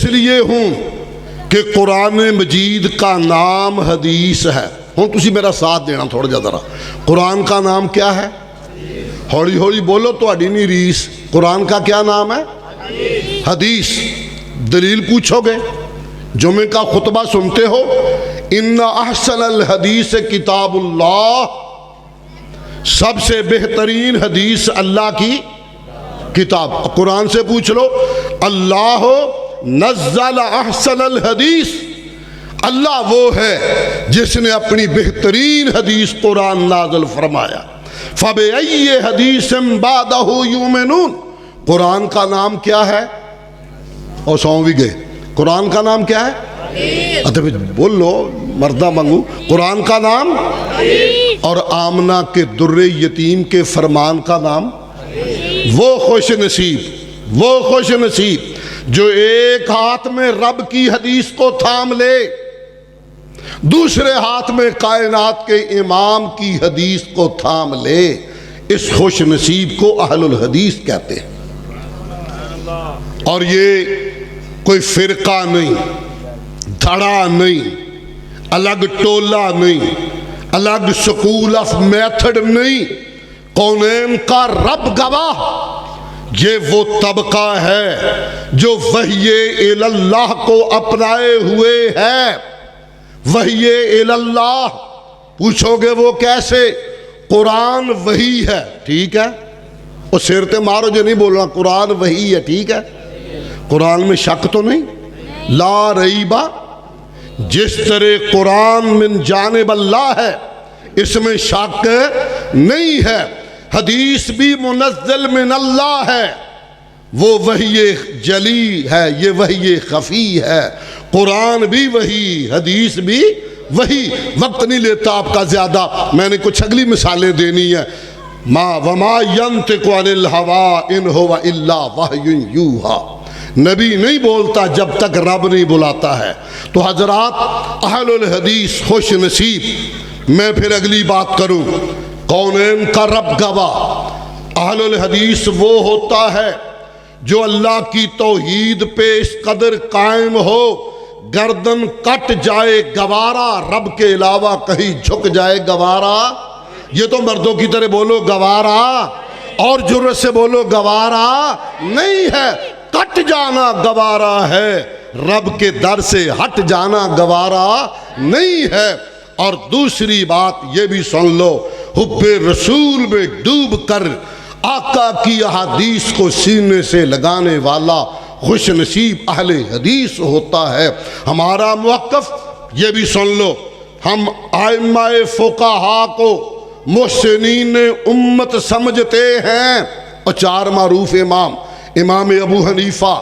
لیے ہوں کہ قرآن مجید کا نام حدیث ہے. ہوں تسی میرا ساتھ دینا تھوڑا جا ذرا. قرآن کا نام کیا ہے؟ ہولی ہولی بولو تو اڈی نہیں ریس. قرآن کا کیا نام ہے؟ حدیث. دلیل پوچھو گے, جمعے کا خطبہ سنتے ہو, ان احسن الحدیث کتاب اللہ, سب سے بہترین حدیث اللہ کی کتاب. قرآن سے پوچھ لو, اللہ نزل احسن الحدیث, اللہ وہ ہے جس نے اپنی بہترین حدیث قرآن نازل فرمایا. فَبِأَيِّ حَدِيثٍ بَعْدَهُ يُؤْمِنُونَ. قرآن کا نام کیا ہے؟ اور سو بھی گئے. قرآن کا نام کیا ہے؟ بول لو مردہ منگو. قرآن کا نام اور آمنہ کے در یتیم کے فرمان کا نام. وہ خوش نصیب جو ایک ہاتھ میں رب کی حدیث کو تھام لے, دوسرے ہاتھ میں کائنات کے امام کی حدیث کو تھام لے. اس خوش نصیب کو اہل الحدیث کہتے ہیں. اور یہ کوئی فرقہ نہیں, دھڑا نہیں, الگ ٹولہ نہیں, الگ سکول آف میتھڈ نہیں. کونین کا رب گواہ, یہ وہ طبقہ ہے جو وحی اللہ کو اپنائے ہوئے ہے. وحی اللہ پوچھو گے وہ کیسے؟ قرآن وحی ہے, ٹھیک ہے, وہ سرتے مارو جو نہیں بول رہا, قرآن وحی ہے, ٹھیک ہے, قرآن میں شک تو نہیں. لا ریبہ, جس طرح قرآن من جانب اللہ ہے اس میں شک نہیں ہے. حدیث بھی منزل من اللہ ہے, وہ وحی جلی ہے, یہ وحی خفی ہے. قرآن بھی وحی, حدیث بھی وحی. وقت نہیں لیتا آپ کا زیادہ, میں نے کچھ اگلی مثالیں دینی ہیں. وما ینطق عن الہوی ان ہوا الا وحی یوحی. نبی نہیں بولتا جب تک رب نہیں بلاتا ہے. تو حضرات اہل الحدیث خوش نصیب. میں پھر اگلی بات کروں, کونین کا رب گواہ. اہل الحدیث وہ ہوتا ہے جو اللہ کی توحید پہ اس قدر قائم ہو, گردن کٹ جائے گوارا, رب کے علاوہ کہیں جھک جائے گوارا. یہ تو مردوں کی طرح بولو گوارا, اور جرت سے بولو گوارا نہیں ہے. کٹ جانا گوارا ہے, رب کے در سے ہٹ جانا گوارا نہیں ہے. اور دوسری بات یہ بھی سن لو, حب رسول میں ڈوب کر آقا کی احادیث کو سینے سے لگانے والا خوش نصیب اہل حدیث ہوتا ہے. ہمارا موقف یہ بھی سن لو, ہم ائمہ فقہا کو محسنین امت سمجھتے ہیں. اور چار معروف امام, امام ابو حنیفہ,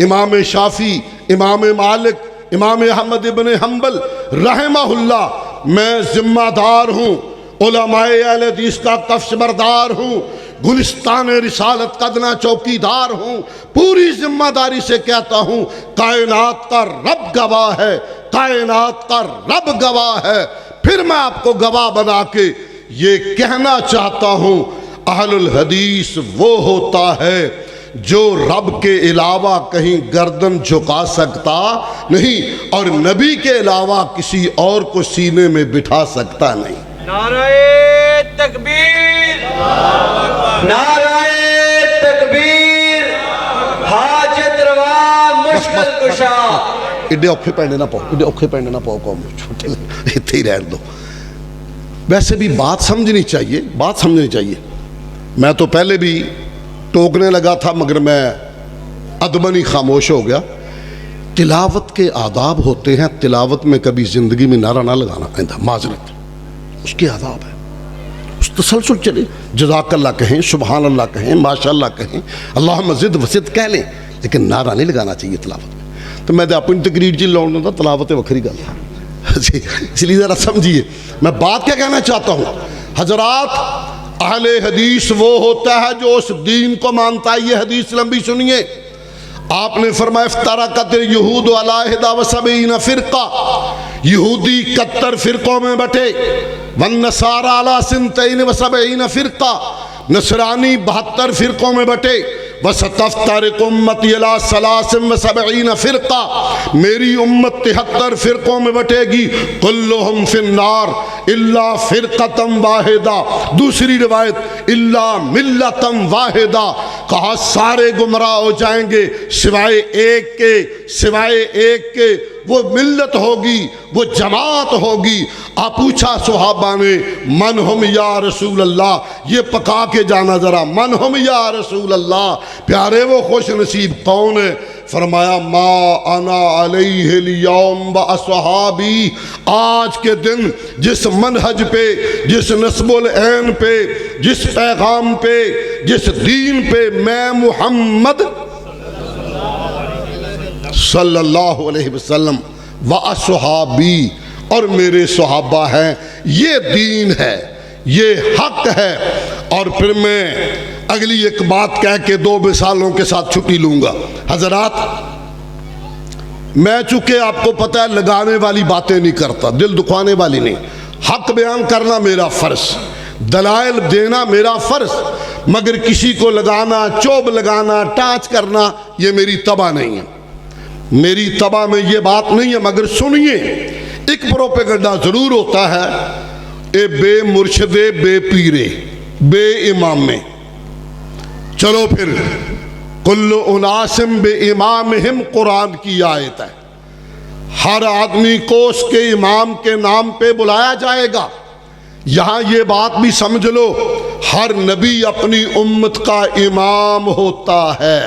امام شافعی, امام مالک, امام احمد ابن حنبل رحمہ اللہ. میں ذمہ دار ہوں, علماء اہل حدیث کا کفش بردار ہوں, گلستان رسالت کا ادنا چوکی دار ہوں. پوری ذمہ داری سے کہتا ہوں, کائنات کا رب گواہ ہے, کائنات کا رب گواہ ہے. پھر میں آپ کو گواہ بنا کے یہ کہنا چاہتا ہوں, اہل الحدیث وہ ہوتا ہے جو رب کے علاوہ کہیں گردن جھکا سکتا نہیں اور نبی کے علاوہ کسی اور کو سینے میں بٹھا سکتا نہیں۔ نعرہ تکبیر، نعرہ تکبیر، حاجت روا مشکل کشا۔ ایڈے اوکھے پہننے نہ پاؤ قوم چھوٹے اتنے ہی رہن دو۔ ویسے بھی بات سمجھنی چاہیے۔ میں تو پہلے بھی ٹوکنے لگا تھا مگر میں ادباً ہی خاموش ہو گیا۔ تلاوت کے آداب ہوتے ہیں، تلاوت میں کبھی زندگی میں نعرہ نہ لگانا آئندہ، معذرت، اس کے آداب ہے، اس تسلسل چلے، جزاک اللہ کہیں، سبحان اللہ کہیں، ماشاء اللہ کہیں، اللہم زد وزد کہہ لیں، لیکن نعرہ نہیں لگانا چاہیے تلاوت میں۔ تو میں اپنی تقریر جی لاؤں گا، تلاوت وکھری گل ہے، اس لیے ذرا سمجھیے میں بات کیا کہنا چاہتا ہوں۔ حضرات، اہل حدیث وہ ہوتا ہے جو اس دین کو مانتا ہے۔ یہ حدیث لمبی سنیے، آپ نے فرمایا افترقت اليہود علی 71 فرقہ، یہودی 71 فرقوں میں بٹے، والنصارى علی 72 فرقہ، نصرانی 72 فرقوں میں بٹے، وستفترق امتی علی 73 فرقہ، میری امت 73 فرقوں میں بٹے گی، کلہم فی النار الا فرقۃ واحدہ، دوسری روایت الا ملۃ واحدہ، کہا سارے گمراہ ہو جائیں گے سوائے ایک کے، وہ ملت ہوگی، وہ جماعت ہوگی۔ آپ پوچھا صحابہ نے من ہم یا رسول اللہ، یہ پکا کے جانا ذرا، من ہم یا رسول اللہ، پیارے وہ خوش نصیب کون ہے؟ فرمایا ما انا علیہ اليوم واصحابی، آج کے دن جس منہج پہ، جس نسب العین پہ، جس پیغام پہ، جس دین پہ میں محمد صلی اللہ علیہ وسلم واصحابی اور میرے صحابہ ہیں، یہ دین ہے، یہ حق ہے۔ اور پھر میں اگلی ایک بات کہہ کے 2 مثالوں کے ساتھ چھٹی لوں گا۔ حضرات، میں چونکہ آپ کو پتہ ہے لگانے والی باتیں نہیں کرتا، دل دکھانے والی نہیں، حق بیان کرنا میرا فرض، دلائل دینا میرا فرض، مگر کسی کو لگانا، چوب لگانا، ٹاچ کرنا یہ میری طبع نہیں ہے، میری طبع میں یہ بات نہیں ہے۔ مگر سنیے، ایک پروپیگنڈا ضرور ہوتا ہے، اے بے مرشدے، بے پیرے، بے امامے، چلو پھر کل اناسم بے امامہم قرآن کی آیت ہے، ہر آدمی کو اس کے امام کے نام پہ بلایا جائے گا۔ یہاں یہ بات بھی سمجھ لو، ہر نبی اپنی امت کا امام ہوتا ہے۔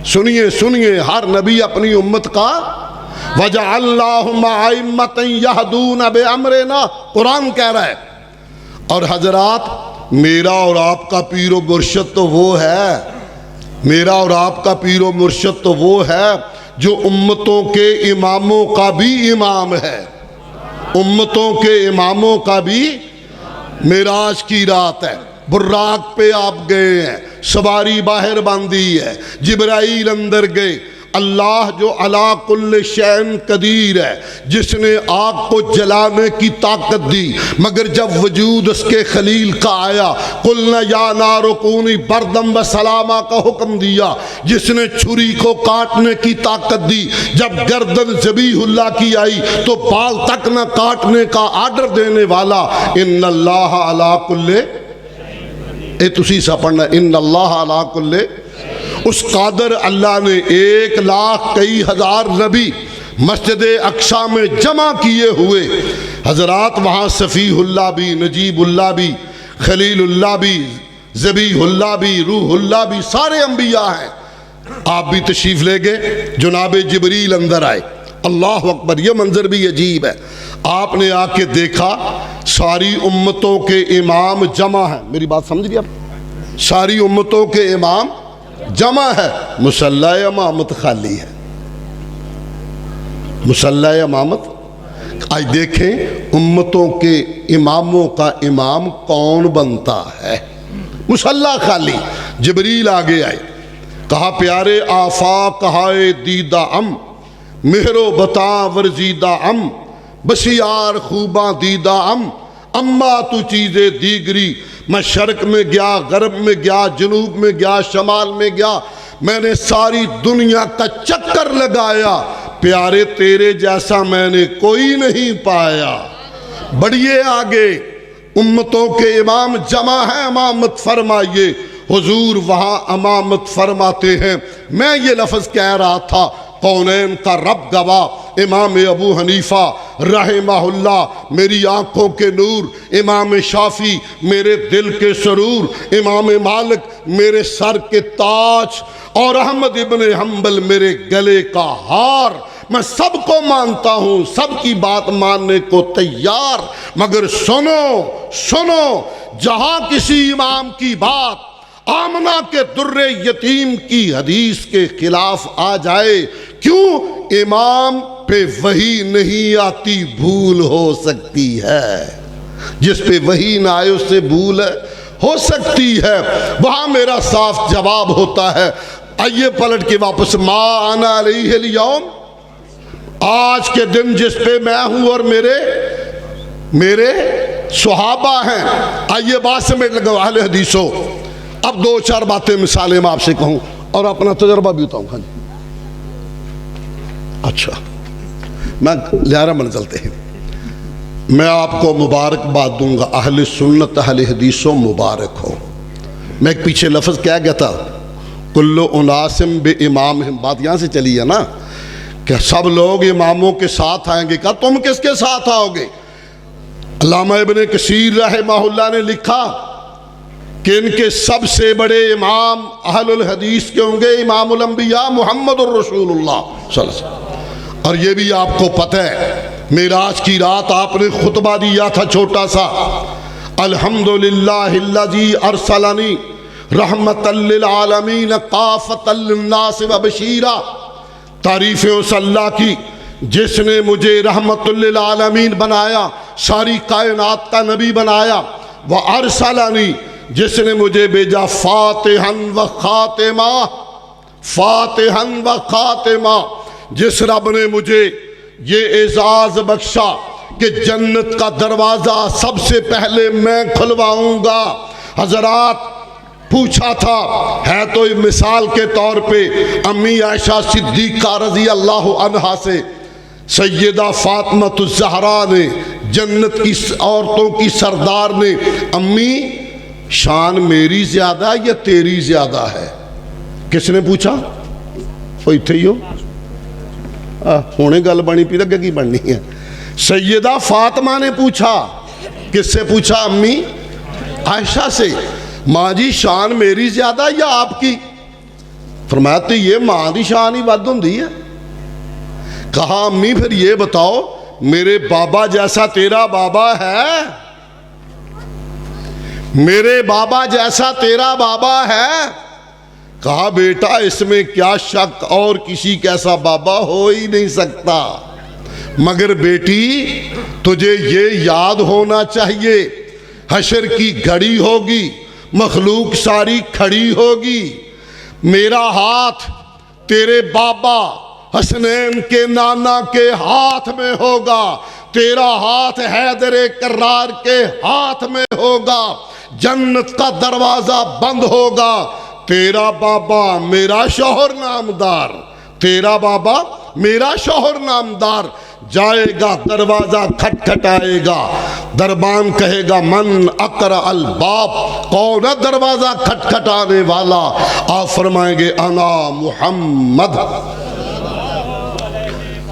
سنیے، ہر نبی اپنی امت کا وَجَعَلْنَاهُمْ أَئِمَّةً يَهْدُونَ بِأَمْرِنَا، قرآن کہہ رہا ہے۔ اور حضرات، میرا اور آپ کا پیر و مرشد تو وہ ہے، میرا اور آپ کا پیر و مرشد تو وہ ہے جو امتوں کے اماموں کا بھی امام ہے، امتوں کے اماموں کا بھی۔ معراج کی رات ہے، براق پہ آپ گئے ہیں، سواری باہر باندھی ہے، جبرائیل اندر گئے، اللہ جو علا کل شیء قدیر ہے، جس نے آگ کو جلانے کی طاقت دی، مگر جب وجود اس کے خلیل کا آیا، قلنا یا نار کونی بردم و سلاما کا حکم دیا، جس نے چھری کو کاٹنے کی طاقت دی، جب گردن ذبیح اللہ کی آئی تو بال تک نہ کاٹنے کا آرڈر دینے والا، ان اللہ علا کل، اے تسی سا پڑھنا، ان اللہ علا کل، اس قادر اللہ نے 1,01,000 نبی مسجد اقصی میں جمع کیے ہوئے۔ حضرات، وہاں صفیح اللہ بھی، نجیب اللہ بھی، خلیل اللہ بھی، ذبیح اللہ بھی، روح اللہ بھی، سارے انبیاء ہیں۔ آپ بھی تشریف لے گئے، جناب جبریل اندر آئے، اللہ اکبر، یہ منظر بھی عجیب ہے۔ آپ نے آ کے دیکھا ساری امتوں کے امام جمع ہیں، میری بات سمجھ گئے آپ؟ ساری امتوں کے امام جمع ہے، مصلی امامت خالی ہے، مصلی امامت۔ آج دیکھیں امتوں کے اماموں کا امام کون بنتا ہے، مصلی خالی۔ جبریل آگے آئے، کہا پیارے آفاق کہائے دیدہ ام، مہر و بتا ورزیدہ ام، بسیار خوباں دیدہ ام، اما تو چیزیں دیگری میں شرق میں گیا، غرب میں گیا، جنوب میں گیا، شمال میں گیا، میں نے ساری دنیا کا چکر لگایا، پیارے تیرے جیسا میں نے کوئی نہیں پایا۔ بڑھیے آگے، امتوں کے امام جمع ہیں، امامت فرمائیے، حضور وہاں امامت فرماتے ہیں۔ میں یہ لفظ کہہ رہا تھا، کونین کا رب گواہ امام ابو حنیفہ رحمہ اللہ میری آنکھوں کے نور، امام شافعی میرے دل کے سرور، امام مالک میرے سر کے تاج، اور احمد ابن حنبل میرے گلے کا ہار۔ میں سب کو مانتا ہوں، سب کی بات ماننے کو تیار، مگر سنو جہاں کسی امام کی بات آمنہ کے در یتیم کی حدیث کے خلاف آ جائے، کیوں؟ امام پہ وحی نہیں آتی، بھول ہو سکتی ہے۔ جس پہ وحی نہ آئے اس سے بھول ہو سکتی ہے۔ وہاں میرا صاف جواب ہوتا ہے۔ آئیے پلٹ کے واپس، ما انا علیہ اليوم، آج کے دن جس پہ میں ہوں اور میرے صحابہ ہیں۔ آئیے بات سمیٹ لگا اہل حدیثوں، اب دو چار باتیں مثالیں میں آپ سے کہوں اور اپنا تجربہ بھی بتاؤں گا۔ اچھا، میں لہرہ منزلتے ہیں، میں آپ کو مبارکباد دوں گا، اہل سنت اہل حدیثوں مبارک ہو۔ میں ایک پیچھے لفظ کیا گیا تھا، کلو اناسم بے امامہم، بات یہاں سے چلی ہے نا کہ سب لوگ اماموں کے ساتھ آئیں گے۔ کہا تم کس کے ساتھ آؤ گے؟ علامہ ابن کثیر رحمہ اللہ نے لکھا کہ ان کے سب سے بڑے امام اہل الحدیث کے ہوں گے امام الانبیاء محمد الرسول اللہ صلی اللہ علیہ وسلم۔ اور یہ بھی آپ کو پتہ ہے، معراج کی رات آپ نے خطبہ دیا تھا چھوٹا سا، الحمدللہ الذی ارسلنی رحمت للعالمین کافۃ للناس وبشیرا، تعریفیں اس اللہ کی جس نے مجھے رحمت للعالمین بنایا، ساری کائنات کا نبی بنایا، وارسلنی، جس نے مجھے بھیجا فاتحاً و خاتمہ، فاتحاً و خاتمہ، جس رب نے مجھے یہ اعزاز بخشا کہ جنت کا دروازہ سب سے پہلے میں کھلواؤں گا۔ حضرات پوچھا تھا، ہے تو مثال کے طور پہ امی عائشہ صدیقہ رضی اللہ عنہا سے سیدہ فاطمہ الزہرا نے، جنت کی عورتوں کی سردار نے، امی شان میری زیادہ یا تیری زیادہ ہے؟ کس نے پوچھا؟ کوئی تھے ہو ہونے گل بنی پی لگے کی بننی ہے۔ سیدہ فاطمہ نے پوچھا، کس سے پوچھا؟ امی عائشہ سے، ماں جی شان میری زیادہ یا آپ کی؟ فرمایا تو یہ ماں دی شان ہی ود ہوندی ہے۔ کہا امی پھر یہ بتاؤ میرے بابا جیسا تیرا بابا ہے؟ میرے بابا جیسا تیرا بابا ہے؟ کہا بیٹا اس میں کیا شک، اور کسی کیسا بابا ہو ہی نہیں سکتا، مگر بیٹی تجھے یہ یاد ہونا چاہیے حشر کی گھڑی ہوگی، مخلوق ساری کھڑی ہوگی، میرا ہاتھ تیرے بابا حسنین کے نانا کے ہاتھ میں ہوگا، تیرا ہاتھ حیدر کرار کے ہاتھ میں ہوگا، جنت کا دروازہ بند ہوگا، تیرا بابا میرا شوہر نامدار، تیرا بابا میرا شوہر نامدار جائے گا، دروازہ کھٹکھٹائے گا، دربان کہے گا من اقرأ الباب، کون ہے دروازہ کھٹکھٹانے والا؟ آپ فرمائیں گے انا محمد۔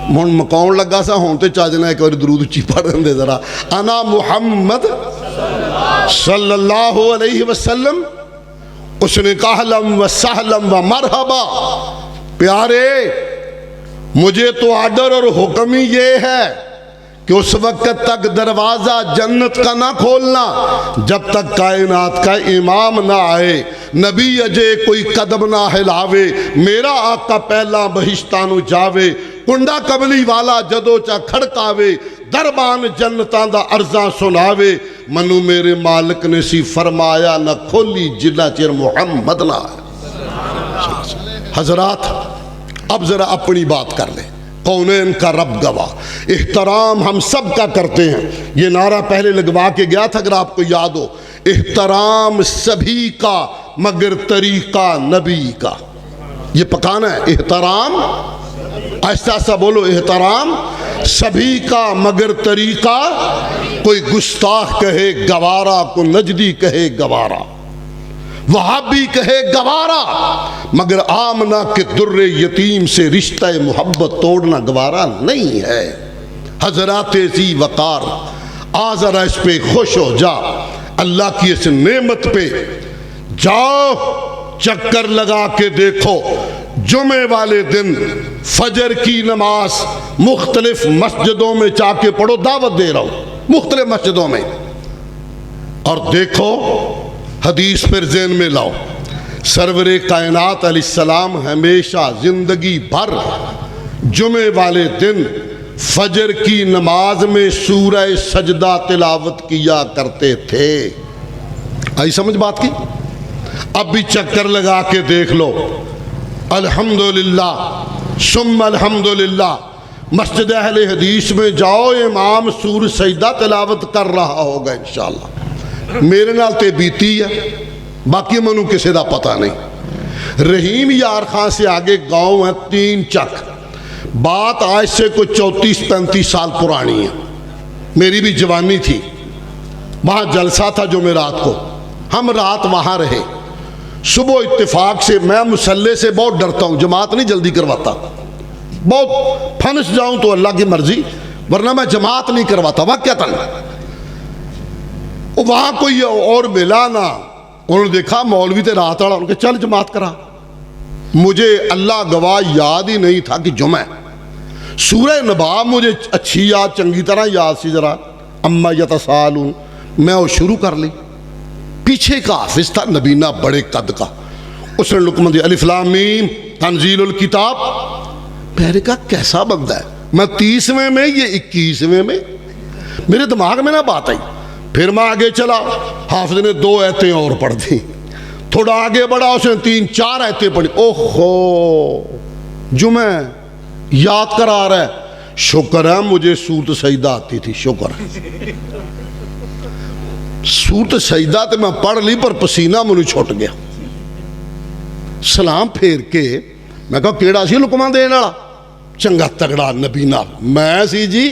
من مکاؤن لگا سا ہونتے چاہجنا ایک اور درود اچھی پڑھن دے ذرا، انا محمد صلی اللہ علیہ وسلم۔ اس نے کہا اہلاً و سہلاً و مرحبا، پیارے مجھے تو آرڈر اور حکم ہی یہ ہے کہ اس وقت تک دروازہ جنت کا نہ کھولنا جب تک کائنات کا امام نہ آئے، نبی اجے کوئی قدم نہ ہلاوے، میرا آقا پہلا بہشتانو جاوے، کنڈا قبلی والا جدو چا کھڑکاوے، دربان جنتاں دا عرضاں سناوے، منو میرے مالک نے سی فرمایا نہ کھولی جنہ چیر محمد نہ آئے۔ حضرات اب ذرا اپنی بات کر لیں، کونین کا رب گواہ، احترام ہم سب کا کرتے ہیں، یہ نعرہ پہلے لگوا کے گیا تھا اگر آپ کو یاد ہو، احترام سبھی کا مگر طریقہ نبی کا. یہ پکانا ہے. احترام آہستہ آہستہ بولو. احترام سبھی کا مگر طریقہ. کوئی گستاخ کہے گوارا, کو نجدی کہے گوارا, وہابی کہے گوارا, مگر آمنہ کے در یتیم سے رشتہ محبت توڑنا گوارا نہیں ہے. حضرات ذی وقار, آ ذرا اس پہ خوش ہو جا, اللہ کی اس نعمت پہ جاؤ, چکر لگا کے دیکھو. جمعے والے دن فجر کی نماز مختلف مسجدوں میں جا کے پڑھو. دعوت دے رہا ہوں مختلف مسجدوں میں, اور دیکھو حدیث پر ذہن میں لاؤ. سرور کائنات علیہ السلام ہمیشہ زندگی بھر جمعے والے دن فجر کی نماز میں سورہ سجدہ تلاوت کیا کرتے تھے. آئی سمجھ بات کی؟ اب بھی چکر لگا کے دیکھ لو. الحمدللہ ثم الحمدللہ, مسجد اہل حدیث میں جاؤ, امام سور سجدہ تلاوت کر رہا ہوگا انشاءاللہ. میرے نال تے بیتی ہے, باقی منو کسی دا پتہ نہیں. رحیم یار خان سے آگے گاؤں ہے 3 چک. بات آج سے کوئی 34-35 سال پرانی ہے. میری بھی جوانی تھی. وہاں جلسہ تھا جمعرات کو, ہم رات وہاں رہے. صبح اتفاق سے, میں مصلی سے بہت ڈرتا ہوں, جماعت نہیں جلدی کرواتا, بہت پھنس جاؤں تو اللہ کی مرضی, ورنہ میں جماعت نہیں کرواتا. واقعتاً وہاں کوئی اور ملا نہ, انہوں نے دیکھا مولوی تے رات والا, انہوں نے کہا چل جماعت کرا. مجھے اللہ گواہ یاد ہی نہیں تھا کہ جمعہ ہے. سورہ نبا مجھے اچھی یاد, چنگی طرح یاد سی. ذرا اما یتسالون میں وہ شروع کر لی. پیچھے کا حافظ تھا نبینا بڑے قد کا, اس نے لقمان دی الف لام میم تنزیل الکتاب. میں نے کہا کیسا بندہ ہے, میں 30ویں میں یہ 21ویں میں, میرے دماغ میں نہ بات آئی. پھر میں آگے چلا, حافظ نے 2 آیتیں اور پڑھ دی. تھوڑا آگے بڑھا, اس نے 3-4 آیتیں پڑھی. اوہو جمعہ یاد کرا رہا ہے. شکر ہے مجھے سورت سجدہ آتی تھی, شکر ہے. سورت سجدہ تو میں پڑھ لی پر پسینہ منو چھوٹ گیا. سلام پھیر کے میں کہا کیڑا سی لقمان دین والا, چنگا تگڑا نبی نال. میں سی جی.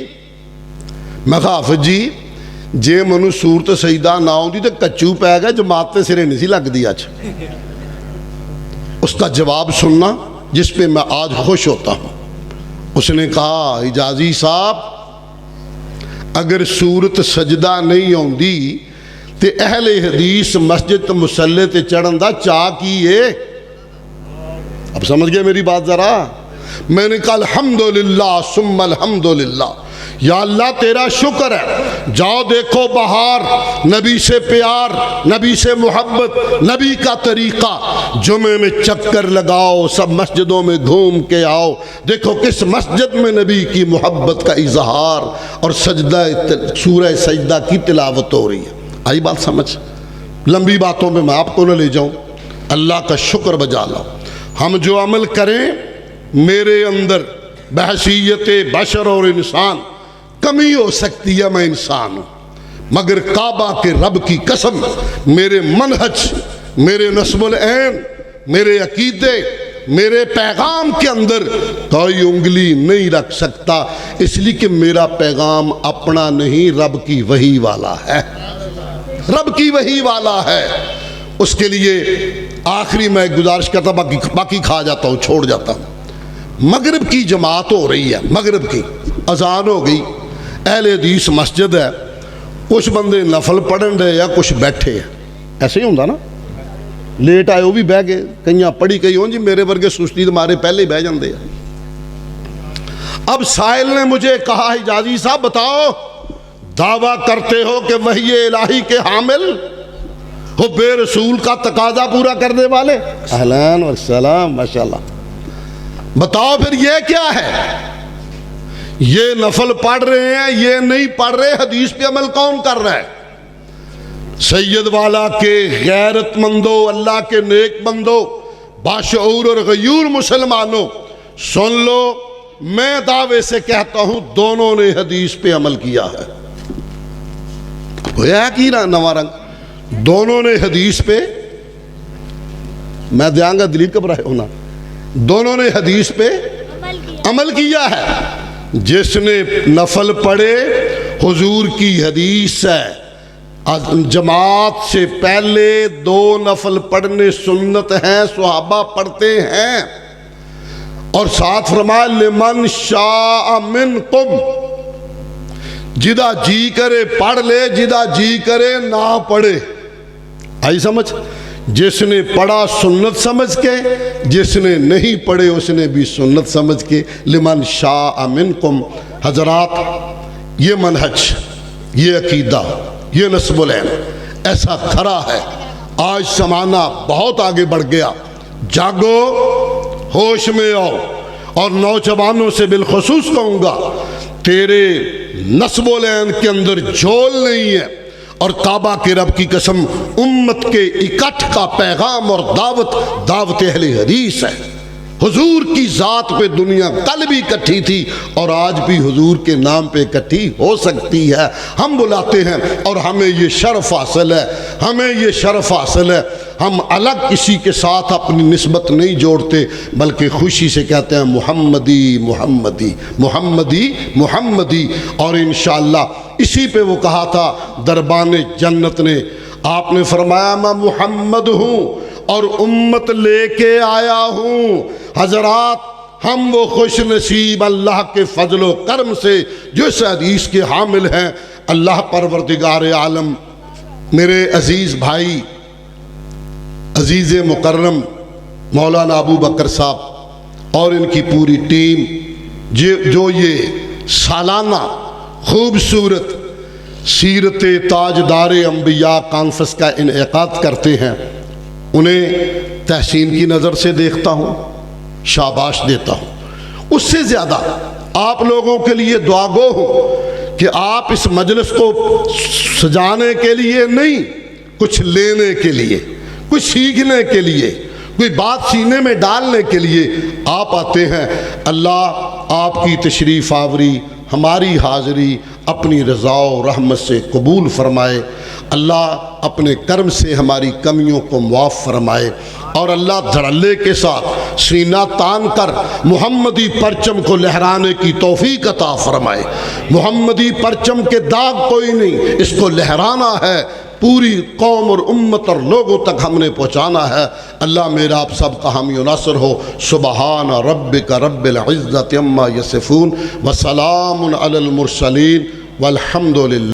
میں کہا حافظ جی جے منو سورت سجدہ نہ آؤندی تو کچو پہ گیا, جماعت تے سرے نہیں سی لگ دی آج. اس کا جواب سننا جس پہ میں آج خوش ہوتا ہوں. اس نے کہا حجازی صاحب اگر سورت سجدہ نہیں آؤندی تے اہل حدیث مسجد مصلی تے چڑھن دا چاہ کی ہے. اب سمجھ گئے میری بات ذرا؟ میں نے کہا الحمدللہ ثم الحمدللہ, یا اللہ تیرا شکر ہے. جاؤ دیکھو بہار, نبی سے پیار, نبی سے محبت, نبی کا طریقہ. جمعے میں چکر لگاؤ, سب مسجدوں میں گھوم کے آؤ, دیکھو کس مسجد میں نبی کی محبت کا اظہار اور سجدہ سورہ سجدہ کی تلاوت ہو رہی ہے. آئی بات سمجھ؟ لمبی باتوں میں آپ کو نہ لے جاؤں, اللہ کا شکر بجا لاؤ. ہم جو عمل کریں میرے اندر بحیثیت بشر اور انسان کمی ہو سکتی ہے, میں انسان ہوں, مگر کعبہ کے رب کی قسم میرے منہج, میرے نصب العین, میرے عقیدے, میرے پیغام کے اندر کوئی انگلی نہیں رکھ سکتا, اس لیے کہ میرا پیغام اپنا نہیں رب کی وحی والا ہے, رب کی وحی والا ہے. اس کے لیے آخری میں گزارش کرتا, باقی کھا جاتا ہوں, چھوڑ جاتا ہوں. مغرب کی جماعت ہو رہی ہے, مغرب کی اذان ہو گئی, اہل حدیث مسجد ہے, کچھ بندے نفل پڑھن رہے یا کچھ بیٹھے ہیں. ایسے ہی ہوتا نا, لیٹ آئے وہ بھی بہ گئے, کئیاں پڑھی کئی ہوں جی میرے ورگے سستی تمہارے پہلے ہی بہ جاندے ہیں. اب سائل نے مجھے کہا حجازی صاحب بتاؤ, دعویٰ کرتے ہو کہ وحی الہی کے حامل ہو, بے رسول کا تقاضا پورا کرنے والے. اہلان و سلام, ماشاءاللہ. بتاؤ پھر یہ کیا ہے؟ یہ نفل پڑھ رہے ہیں, یہ نہیں پڑھ رہے, حدیث پہ عمل کون کر رہا ہے؟ سید والا کے غیرت مندو, اللہ کے نیک بندو, باشعور اور غیور مسلمانوں سن لو, میں دعوے سے کہتا ہوں دونوں نے حدیث پہ عمل کیا ہے. ہویا کی نواں رنگ, دونوں نے حدیث پہ، میں دیاں گا دلیل گھبرائے ہونا، دونوں نے حدیث پہ عمل کیا ہے۔ جس نے نفل پڑھے، حضور کی حدیث ہے، جماعت سے پہلے 2 نفل پڑھنے سنت ہیں، صحابہ پڑھتے ہیں، اور ساتھ فرمایا لمن شاء منکم، جدا جی کرے پڑھ لے، جدا جی کرے نہ پڑھے۔ آئی سمجھ؟ جس نے پڑھا سنت سمجھ کے، جس نے نہیں پڑھے اس نے بھی سنت سمجھ کے، لمن شاء منکم۔ حضرات، یہ منہج، یہ عقیدہ، یہ نسب العین ایسا کھرا ہے۔ آج زمانہ بہت آگے بڑھ گیا، جاگو، ہوش میں آؤ، اور نوجوانوں سے بالخصوص کہوں گا، تیرے نسب العین کے اندر جھول نہیں ہے، اور کعبہ کے رب کی قسم امت کے اکٹھ کا پیغام اور دعوت اہل حدیث ہے۔ حضور کی ذات پہ دنیا کل بھی اکٹھی تھی اور آج بھی حضور کے نام پہ اکٹھی ہو سکتی ہے۔ ہم بلاتے ہیں اور ہمیں یہ شرف حاصل ہے، ہمیں یہ شرف حاصل ہے۔ ہم الگ کسی کے ساتھ اپنی نسبت نہیں جوڑتے، بلکہ خوشی سے کہتے ہیں محمدی محمدی محمدی محمدی۔ اور انشاءاللہ اسی پہ وہ کہا تھا دربان جنت نے، آپ نے فرمایا میں محمد ہوں اور امت لے کے آیا ہوں۔ حضرات، ہم وہ خوش نصیب اللہ کے فضل و کرم سے جو اس حدیث کے حامل ہیں۔ اللہ پروردگار عالم میرے عزیز بھائی، عزیز مکرم مولانا ابو بکر صاحب اور ان کی پوری ٹیم جو یہ سالانہ خوبصورت سیرت تاجدار انبیاء کانفرنس کا انعقاد کرتے ہیں، انہیں تحسین کی نظر سے دیکھتا ہوں، شاباش دیتا ہوں۔ اس سے زیادہ آپ لوگوں کے لیے دعا گو ہوں کہ آپ اس مجلس کو سجانے کے لیے نہیں، کچھ لینے کے لیے، کچھ سیکھنے کے لیے، کوئی بات سینے میں ڈالنے کے لیے آپ آتے ہیں۔ اللہ آپ کی تشریف آوری، ہماری حاضری اپنی رضا و رحمت سے قبول فرمائے۔ اللہ اپنے کرم سے ہماری کمیوں کو معاف فرمائے، اور اللہ دھڑلے کے ساتھ سینہ تان کر محمدی پرچم کو لہرانے کی توفیق عطا فرمائے۔ محمدی پرچم کے داغ کوئی نہیں، اس کو لہرانا ہے، پوری قوم اور امت اور لوگوں تک ہم نے پہنچانا ہے۔ اللہ میرا آپ سب کا حامی و ناصر ہو۔ سبحان ربک رب العزت عما یصفون وسلام علی المرسلین والحمد للہ۔